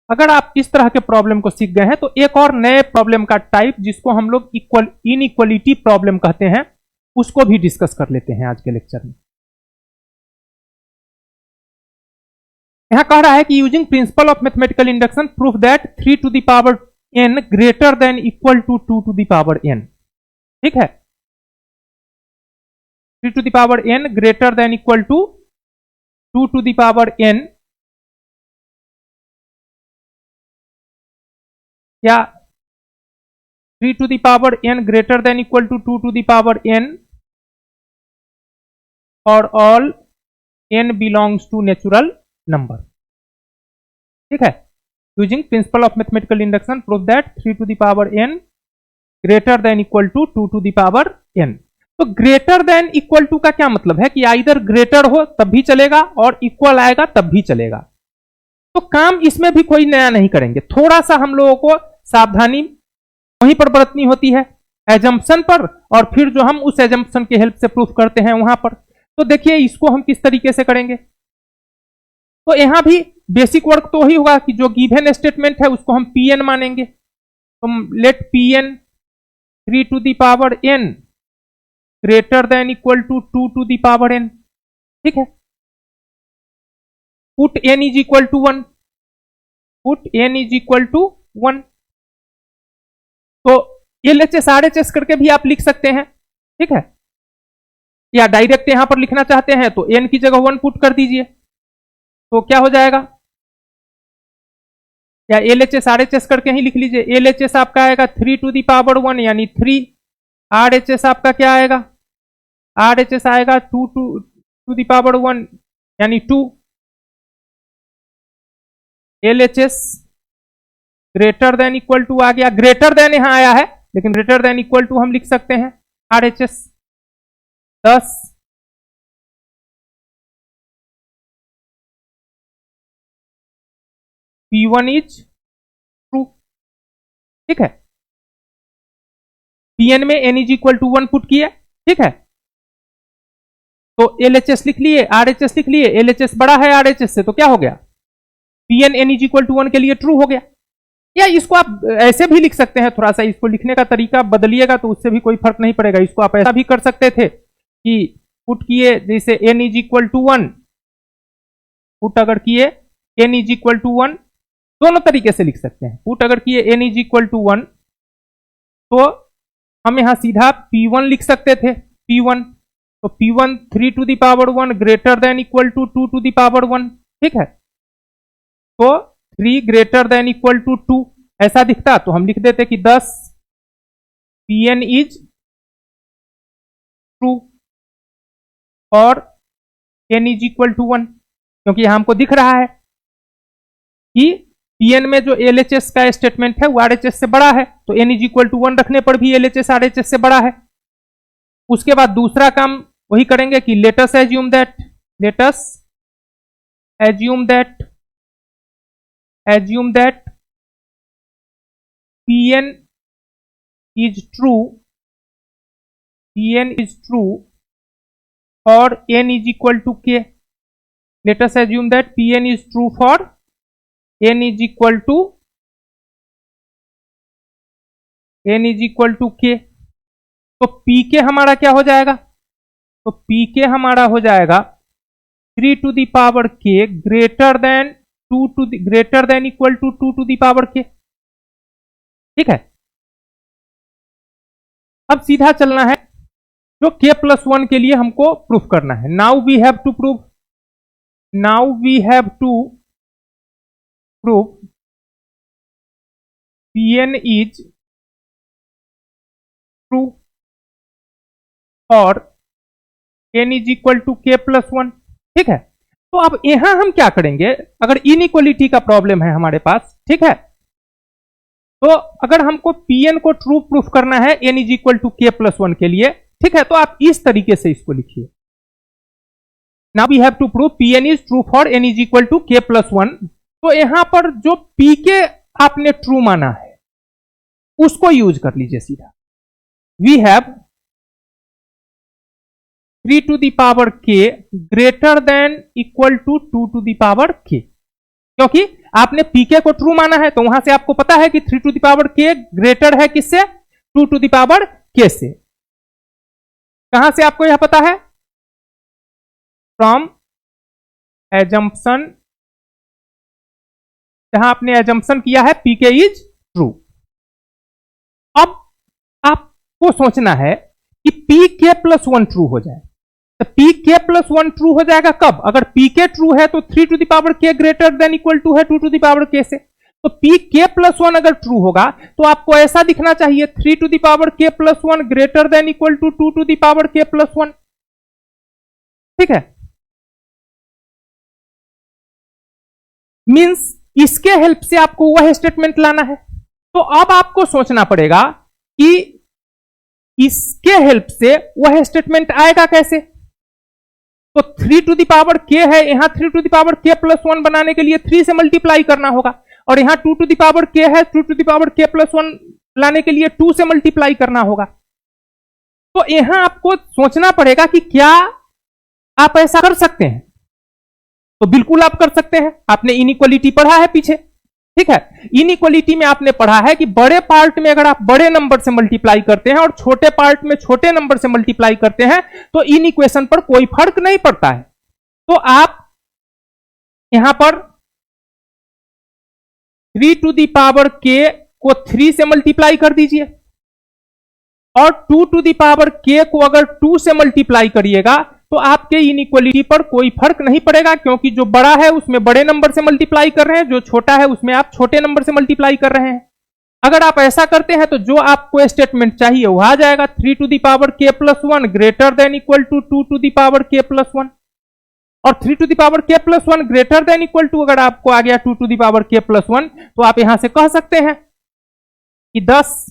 अगर आप इस तरह के प्रॉब्लम को सीख गए हैं तो एक और नए प्रॉब्लम का टाइप, जिसको हम लोग इनइक्वालिटी प्रॉब्लम कहते हैं, उसको भी डिस्कस कर लेते हैं आज के लेक्चर में। यहां कह रहा है कि using principle of mathematical induction proof that 3 to the power n greater than equal to 2 to the power n, ठीक है। 3 to the power n greater than equal to 2 to the power n, या 3 to the power n greater than equal to 2 to the power n और all n belongs to natural number, ठीक है। Using principle of mathematical induction proof that 3 to the power n greater than equal to 2 to the power n। तो greater than equal to का क्या मतलब है कि either greater हो तब भी चलेगा और इक्वल आएगा तब भी चलेगा। तो काम इसमें भी कोई नया नहीं करेंगे, थोड़ा सा हम लोगों को सावधानी वहीं पर बरतनी होती है एजम्पशन पर, और फिर जो हम उस एजम्पशन के हेल्प से प्रूफ करते हैं वहां पर। तो देखिए इसको हम किस तरीके से करेंगे। तो यहां भी बेसिक वर्क तो ही होगा कि जो गिवन स्टेटमेंट है उसको हम pn मानेंगे, तो let pn 3 to the power n greater than equal to 2 to the power n, ठीक है। Put n is equal to 1, put n is equal to 1। तो LHS RHS करके भी आप लिख सकते हैं, ठीक है, या डायरेक्ट यहां पर लिखना चाहते हैं तो n की जगह 1 पुट कर दीजिए, तो क्या हो जाएगा, या LHS RHS करके ही लिख लीजिए। LHS आपका आएगा 3 टू द पावर 1 यानी 3, RHS आपका क्या आएगा, RHS आएगा 2 टू द पावर 1 यानी 2। LHS greater than equal to आ गया, ग्रेटर देन यहां आया है लेकिन ग्रेटर देन इक्वल टू हम लिख सकते हैं RHS 10, P1 इज ट्रू, ठीक है। Pn में n is equal to 1 put किया, ठीक है। तो LHS लिख लिए, RHS लिख लिए, LHS बड़ा है RHS से तो क्या हो गया Pn n is equal to 1 के लिए ट्रू हो गया। या इसको आप ऐसे भी लिख सकते हैं, थोड़ा सा इसको लिखने का तरीका बदलिएगा तो उससे भी कोई फर्क नहीं पड़ेगा। इसको आप ऐसा भी कर सकते थे कि पुट किए जैसे n is equal to 1, put अगर किए n इज इक्वल टू 1, दोनों तरीके से लिख सकते हैं। पुट अगर किए n इज इक्वल टू 1 तो हम यहां सीधा P1 लिख सकते थे, P1 तो P1 3 to the power 1 greater than equal to 2 to the power 1, ठीक है। तो 3 ग्रेटर देन इक्वल टू 2 ऐसा दिखता तो हम लिख देते कि 10 Pn इज ट्रू और n इज इक्वल टू 1, क्योंकि यहां हमको दिख रहा है कि Pn में जो LHS का स्टेटमेंट है वो RHS से बड़ा है, तो n इज इक्वल टू 1 रखने पर भी LHS RHS से बड़ा है। उसके बाद दूसरा काम वही करेंगे कि latus assume that Pn is true for n is equal to k. Let us assume that Pn is true for n is equal to k. तो pk हमारा क्या हो जाएगा? तो pk हमारा हो जाएगा 3 to the power k greater than equal to 2 to the power k, ठीक है। अब सीधा चलना है जो k+1 के लिए हमको प्रूफ करना है। Now we have to prove Pn is true और n is equal to k+1, ठीक है। तो अब यहां हम क्या करेंगे, अगर इनइक्वालिटी का प्रॉब्लम है हमारे पास, ठीक है, तो अगर हमको Pn को ट्रू प्रूफ करना है n is equal to k+1 के लिए, ठीक है, तो आप इस तरीके से इसको लिखिए। Now we have to prove Pn is true for n is equal to k+1। तो यहां पर जो pk आपने ट्रू माना है उसको यूज कर लीजिए सीधा। We have 3 to the power k greater than equal to 2 to the power k, क्योंकि आपने pk को ट्रू माना है तो वहां से आपको पता है कि 3 to the power k greater है किससे? 2 टू द पावर k से। कहां से आपको यह पता है? फ्रॉम एजम्पशन, जहां आपने एजम्पशन किया है pk इज ट्रू। अब आपको सोचना है कि pk+1 ट्रू हो जाए, तो pk+1 ट्रू हो जाएगा कब? अगर pk ट्रू है तो 3 to the power k greater than equal to है 2 टू द पावर k से, तो pk+1 अगर ट्रू होगा तो आपको ऐसा दिखना चाहिए 3 to the power k+1 greater than equal to 2 to the power k+1, ठीक है। मींस इसके हेल्प से आपको वह स्टेटमेंट लाना है। तो अब आपको सोचना पड़ेगा कि इसके हेल्प से वह स्टेटमेंट आएगा कैसे। तो 3 टू द पावर k है, यहां 3 टू द पावर k+1 बनाने के लिए 3 से मल्टीप्लाई करना होगा, और यहां 2 टू द पावर k है, 2 टू द पावर k+1 लाने के लिए 2 से मल्टीप्लाई करना होगा। तो यहां आपको सोचना पड़ेगा कि क्या आप ऐसा कर सकते हैं। तो बिल्कुल आप कर सकते हैं, आपने इनइक्वालिटी पढ़ा है पीछे, ठीक है। इनइक्वालिटी में आपने पढ़ा है कि बड़े पार्ट में अगर आप बड़े नंबर से मल्टीप्लाई करते हैं और छोटे पार्ट में छोटे नंबर से मल्टीप्लाई करते हैं तो इन इक्वेशन पर कोई फर्क नहीं पड़ता है। तो आप यहां पर 3 टू द पावर k को 3 से मल्टीप्लाई कर दीजिए, और 2 टू द पावर k को अगर 2 से मल्टीप्लाई करिएगा तो आपके इनइक्वालिटी पर कोई फर्क नहीं पड़ेगा, क्योंकि जो बड़ा है उसमें बड़े नंबर से मल्टीप्लाई कर रहे हैं, जो छोटा है उसमें आप छोटे नंबर से मल्टीप्लाई कर रहे हैं। अगर आप ऐसा करते हैं तो जो आपको स्टेटमेंट चाहिए वो आ जाएगा 3 to the power k+1 greater than equal to 2 to the power k+1, और 3 to the power k+1 greater than equal to अगर आपको आ गया 2 टू द पावर k+1, तो आप यहां से कह सकते हैं कि 10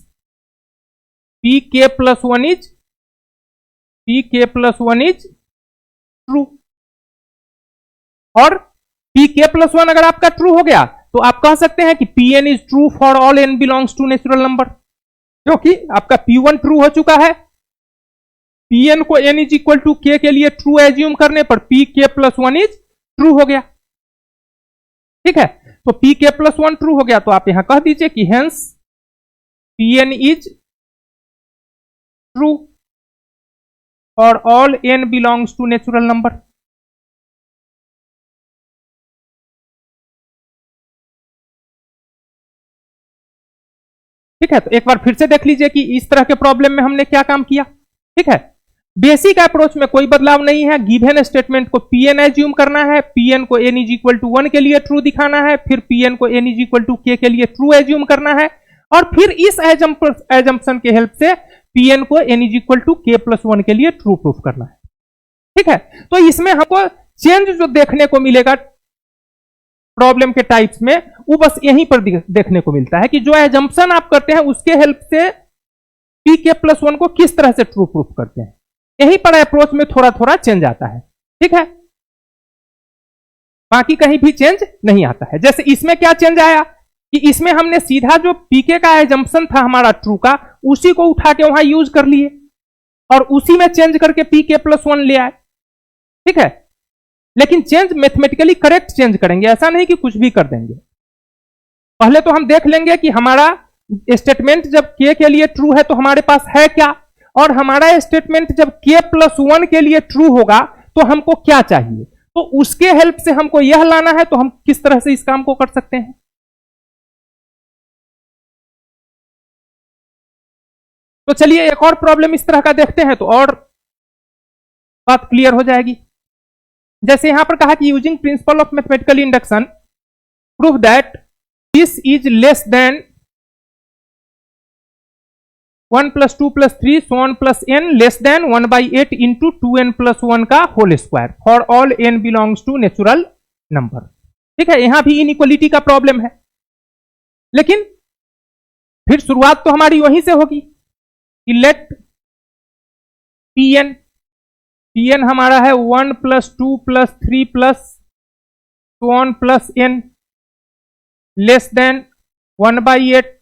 pk+1 इज ट्रू। और pk+1 अगर आपका ट्रू हो गया तो आप कह सकते हैं कि Pn is true for all n belongs to natural number, क्योंकि आपका P1 ट्रू हो चुका है। Pn को n is equal to k के लिए ट्रू एज्यूम करने पर pk+1 इज ट्रू हो गया, ठीक है। तो P k plus one true हो गया, तो आप यहां कह दीजिए कि hence P N is true और all N belongs to natural number. ठीक है, तो एक बार फिर से देख लीजिए कि इस तरह के प्रॉब्लम में हमने क्या काम किया। ठीक है, बेसिक अप्रोच में कोई बदलाव नहीं है। गिवन स्टेटमेंट को पीएन एज्यूम करना है, पीएन को एन इज इक्वल टू 1 के लिए ट्रू दिखाना है, फिर पीएन को एन इज इक्वल टू के लिए ट्रू एज्यूम करना है, और फिर इस एजम्पशन के हेल्प से पीएन को एन इज इक्वल टू के प्लस 1 के लिए ट्रू प्रूफ करना है। ठीक है, तो इसमें हमको चेंज जो देखने को मिलेगा प्रॉब्लम के टाइप्स में, वो बस यहीं पर देखने को मिलता है कि जो एजम्पशन आप करते हैं उसके हेल्प से पी के प्लस 1 को किस तरह से ट्रू प्रूफ करते हैं, यहीं पर अप्रोच में थोड़ा थोड़ा चेंज आता है। ठीक है, बाकी कहीं भी चेंज नहीं आता है। जैसे इसमें क्या चेंज आया कि इसमें हमने सीधा जो पीके का एजम्पशन था हमारा ट्रू का, उसी को उठा के वहां यूज कर लिए और उसी में चेंज करके पी के प्लस 1 ले आए। ठीक है, लेकिन चेंज मैथमेटिकली करेक्ट चेंज करेंगे, ऐसा नहीं कि कुछ भी कर देंगे। पहले तो हम देख लेंगे कि हमारा स्टेटमेंट जब के लिए ट्रू है तो हमारे पास है क्या, और हमारा स्टेटमेंट जब के प्लस 1 के लिए ट्रू होगा तो हमको क्या चाहिए, तो उसके हेल्प से हमको यह लाना है, तो हम किस तरह से इस काम को कर सकते हैं। तो चलिए एक और प्रॉब्लम इस तरह का देखते हैं, तो और बात क्लियर हो जाएगी। जैसे यहां पर कहा कि using principle of mathematical induction prove that this is less than 1 + 2 + 3 so on + n less than 1/8 into 2n + 1 का whole square for all n belongs to natural number. ठीक है, यहां भी इनइक्वालिटी का प्रॉब्लम है, लेकिन फिर शुरुआत तो हमारी वहीं से होगी कि लेट pn हमारा है 1 + 2 + 3 so on + n less than 1/8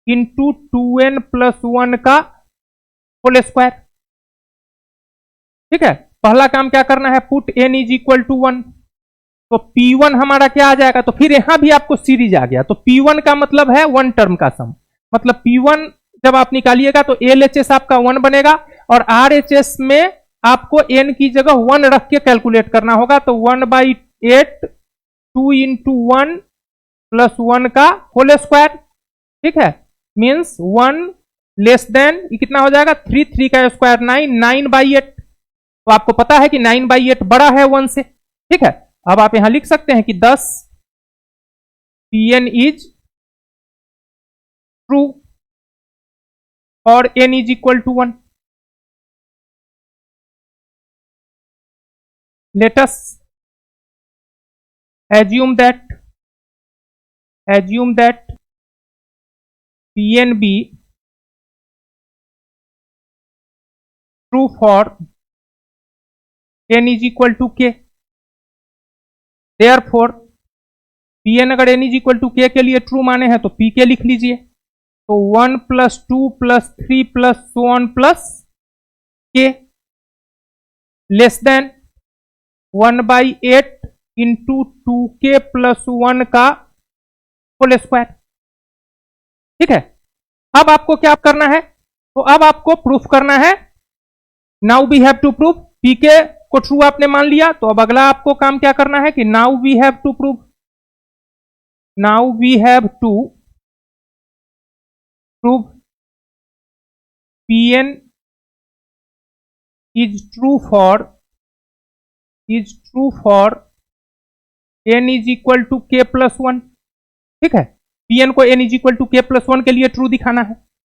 into 2n + 1 का होल स्क्वायर। ठीक है, पहला काम क्या करना है, put n is equal to 1, तो p1 हमारा क्या आ जाएगा, तो फिर यहां भी आपको सीरीज आ गया, तो p1 का मतलब है 1 टर्म का सम, मतलब p1 जब आप निकालिएगा तो LHS आपका 1 बनेगा, और RHS में आपको n की जगह 1 रख के कैलकुलेट करना होगा, तो 1/8 2 इंटू 1 + 1 का होल स्क्वायर। ठीक है, मीन्स 1 लेस देन कितना हो जाएगा, 3 का स्क्वायर 9/8, तो आपको पता है कि 9/8 बड़ा है 1 से। ठीक है, अब आप यहां लिख सकते हैं कि 10 pn इज ट्रू और n is equal to 1। let us assume that pn be true for n is equal to k, therefore pn अगर n is equal to k के लिए ट्रू माने हैं तो pk लिख लीजिए, तो 1 + 2 + 3 + so on + k less than 1/8 into 2k + 1 का होल स्क्वायर। ठीक है, अब आपको क्या करना है, तो अब आपको प्रूफ करना है, now we have to prove, P K को ट्रू आपने मान लिया, तो अब अगला आपको काम क्या करना है कि now we have to prove pn is true for n is equal to k + 1। ठीक है, pn को n is equal to k + 1 के लिए ट्रू दिखाना है।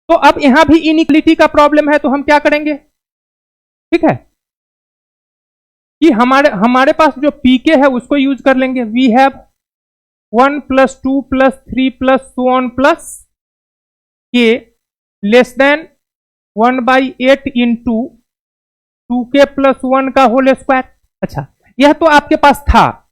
तो अब यहां भी इनइक्वालिटी का प्रॉब्लम है, तो हम क्या करेंगे, ठीक है, कि हमारे पास जो pk है उसको यूज कर लेंगे। We have 1 + 2 + 3 + so on + k less than 1/8 into 2k + 1 का होल स्क्वायर। अच्छा, यह तो आपके पास था,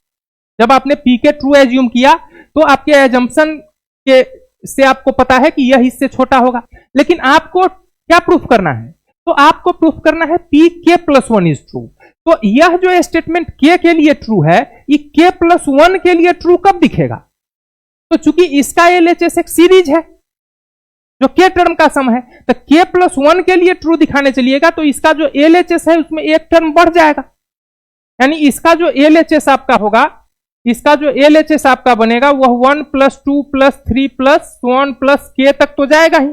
जब आपने पीके ट्रू एज्यूम किया तो आपके एजम्पशन के से आपको पता है कि यह इससे छोटा होगा, लेकिन आपको क्या प्रूफ करना है, तो आपको प्रूफ करना है पीके + 1 इज ट्रू। तो यह जो स्टेटमेंट के लिए ट्रू है, ये के प्लस 1 के लिए ट्रू कब दिखेगा? तो चूंकि इसका एलएचएस एक सीरीज है जो के टर्म का सम है, तो के प्लस 1 के लिए ट्रू दिखाने चलिएगा तो इसका जो एलएचएस है उसमें एक टर्म बढ़ जाएगा, यानी इसका जो एलएचएस आपका होगा, इसका जो एलएचएस आपका बनेगा वह 1 प्लस 2 प्लस 3 प्लस 1 प्लस के तक तो जाएगा ही,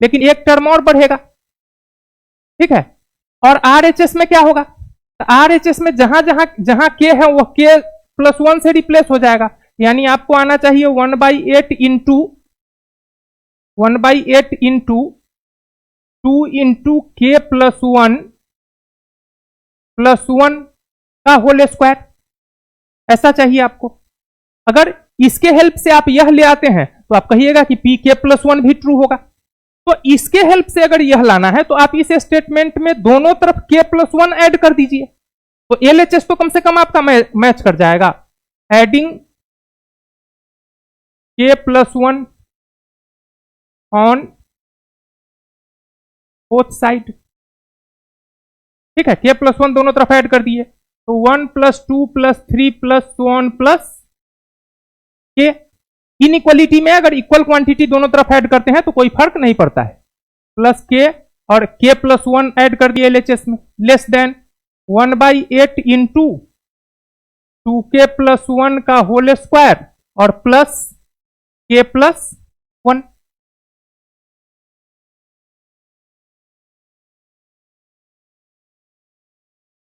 लेकिन एक टर्म और बढ़ेगा। ठीक है, और आरएचएस में क्या होगा? आरएचएस में जहां जहां जहां के है वह के प्लस 1 से रिप्लेस हो जाएगा, यानी आपको आना चाहिए 1/8 इंटू 1/8 इंटू 2 इंटू के प्लस 1 का होल स्क्वायर, ऐसा चाहिए आपको। अगर इसके हेल्प से आप यह ले आते हैं तो आप कहिएगा कि पी के प्लस 1 भी ट्रू होगा। तो इसके हेल्प से अगर यह लाना है तो आप इस स्टेटमेंट में दोनों तरफ के प्लस 1 ऐड कर दीजिए, तो एलएचएस तो कम से कम आपका मैच कर जाएगा। एडिंग के प्लस 1 ऑन बोथ साइड। ठीक है, के प्लस 1 दोनों तरफ ऐड कर दिए तो 1 प्लस 2 प्लस 3 प्लस 1 प्लस के। इनइक्वालिटी में अगर इक्वल क्वांटिटी दोनों तरफ ऐड करते हैं तो कोई फर्क नहीं पड़ता है, प्लस के और के प्लस 1 ऐड कर दिए एलएचएस में, less than 1/8 into 2k plus 1 का होल स्क्वायर और प्लस के प्लस 1।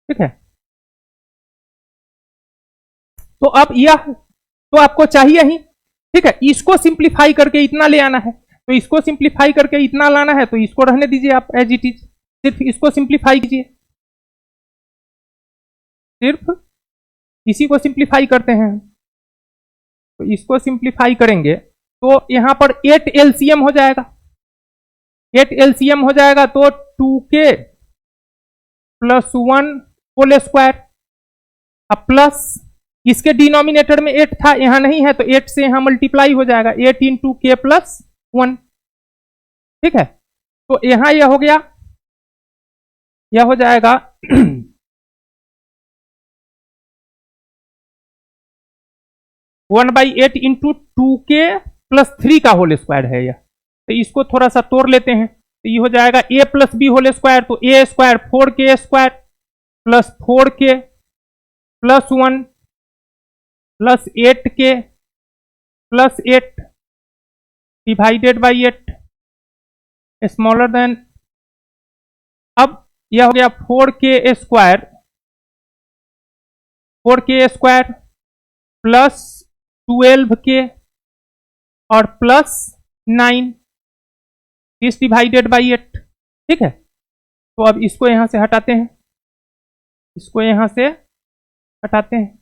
ठीक है, तो अब यह तो आपको चाहिए ही। ठीक है, इसको सिंप्लीफाई करके इतना ले आना है, तो इसको सिंप्लीफाई करके इतना लाना है तो इसको रहने दीजिए आप एज इट इज, सिर्फ इसको सिंप्लीफाई कीजिए, सिर्फ इसी को सिंप्लीफाई करते हैं। तो इसको सिंप्लीफाई करेंगे तो यहां पर 8 एलसीएम हो जाएगा, 8 एलसीएम हो जाएगा तो 2k प्लस 1 होल स्क्वायर, अब प्लस इसके डिनोमिनेटर में 8 था, यहां नहीं है तो 8 से यहां मल्टीप्लाई हो जाएगा, 8 इंटू के प्लस 1। ठीक है, तो यहां यह हो गया, यह हो जाएगा 1/8 इंटू 2k प्लस 3 का होल स्क्वायर है यह, तो इसको थोड़ा सा तोड़ लेते हैं तो ये हो जाएगा a plus b whole square, तो a square 4k square plus 4k plus 1 plus 8k plus 8 divided by 8 smaller than, अब यह हो गया 4k स्क्वायर प्लस 12k और प्लस 9 इस डिवाइडेड बाई 8। ठीक है, तो अब इसको यहां से हटाते हैं, इसको यहां से हटाते हैं,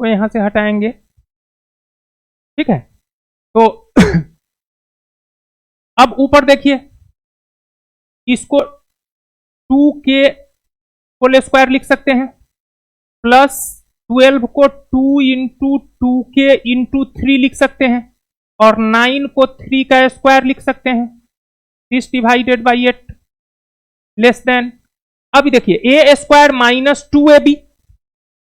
को यहां से हटाएंगे। ठीक है, तो अब ऊपर देखिए, इसको 2k होल स्क्वायर लिख सकते हैं प्लस 12 को 2 इंटू 2k इंटू 3 लिख सकते हैं और 9 को 3 का स्क्वायर लिख सकते हैं, this divided by 8 less than, अभी देखिए a square minus 2ab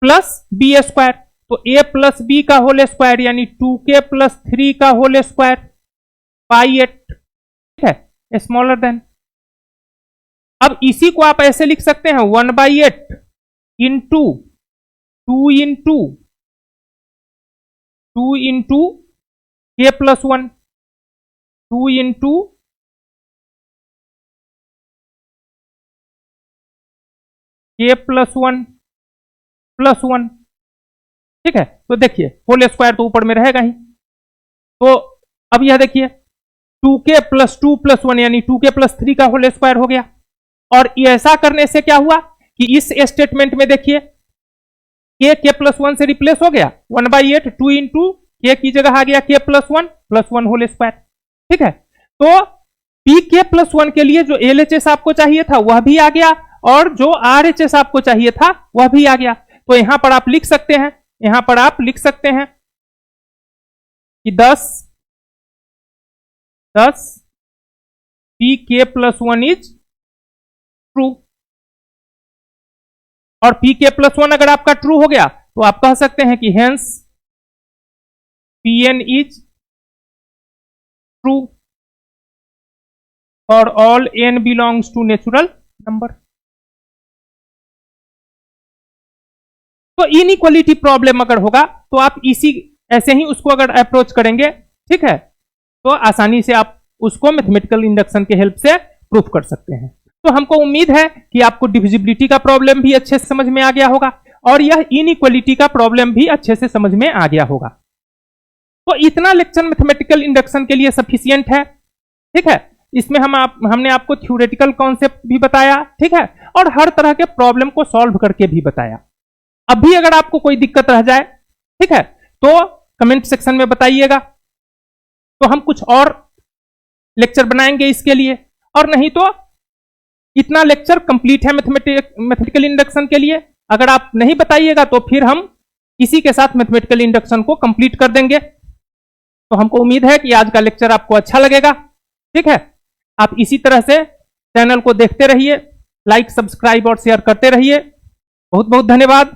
plus b square, तो a प्लस b का होल स्क्वायर यानी 2k प्लस 3 का होल स्क्वायर बाई 8। ठीक है, स्मॉलर देन, अब इसी को आप ऐसे लिख सकते हैं 1/8 into 2 into k plus 1, 2 into k plus 1 plus 1। ठीक है, तो देखिए होल स्क्वायर तो ऊपर में रहेगा ही, तो अब यह देखिए 2k प्लस 2 प्लस 1 यानी 2k प्लस 3 का होल स्क्वायर हो गया। और ऐसा करने से क्या हुआ कि इस स्टेटमेंट में देखिए k प्लस 1 से रिप्लेस हो गया, 1/8 2 इंटू k की जगह आ गया k प्लस 1 होल स्क्वायर। ठीक है, तो pk प्लस 1 के लिए जो LHS आपको चाहिए था वह भी आ गया और जो RHS आपको चाहिए था वह भी आ गया। तो यहां पर आप लिख सकते हैं, यहां पर आप लिख सकते हैं कि 10 pk प्लस 1 इज और pk+1 अगर आपका ट्रू हो गया तो आप कह सकते हैं कि hence pn is true for all n belongs to natural number. तो इनइक्वालिटी प्रॉब्लम अगर होगा तो आप इसी ऐसे ही उसको अगर अप्रोच करेंगे, ठीक है, तो आसानी से आप उसको मैथमेटिकल इंडक्शन के हेल्प से प्रूफ कर सकते हैं। तो हमको उम्मीद है कि आपको डिविजिबिलिटी का प्रॉब्लम भी अच्छे से समझ में आ गया होगा और यह इनइक्वालिटी का प्रॉब्लम भी अच्छे से समझ में आ गया होगा। तो इतना लेक्चर मैथमेटिकल इंडक्शन के लिए सफिशियंट है, ठीक है। इसमें हमने आपको थ्योरेटिकल कॉन्सेप्ट भी बताया, ठीक है, और हर तरह के प्रॉब्लम को सॉल्व करके भी बताया। अब भी अगर आपको कोई दिक्कत रह जाए, ठीक है, तो कमेंट सेक्शन में बताइएगा, तो हम कुछ और लेक्चर बनाएंगे इसके लिए। और नहीं तो इतना लेक्चर कंप्लीट है मैथमेटिकल इंडक्शन के लिए। अगर आप नहीं बताइएगा तो फिर हम इसी के साथ मैथमेटिकल इंडक्शन को कंप्लीट कर देंगे। तो हमको उम्मीद है कि आज का लेक्चर आपको अच्छा लगेगा, ठीक है। आप इसी तरह से चैनल को देखते रहिए, लाइक, सब्सक्राइब और शेयर करते रहिए। बहुत बहुत धन्यवाद।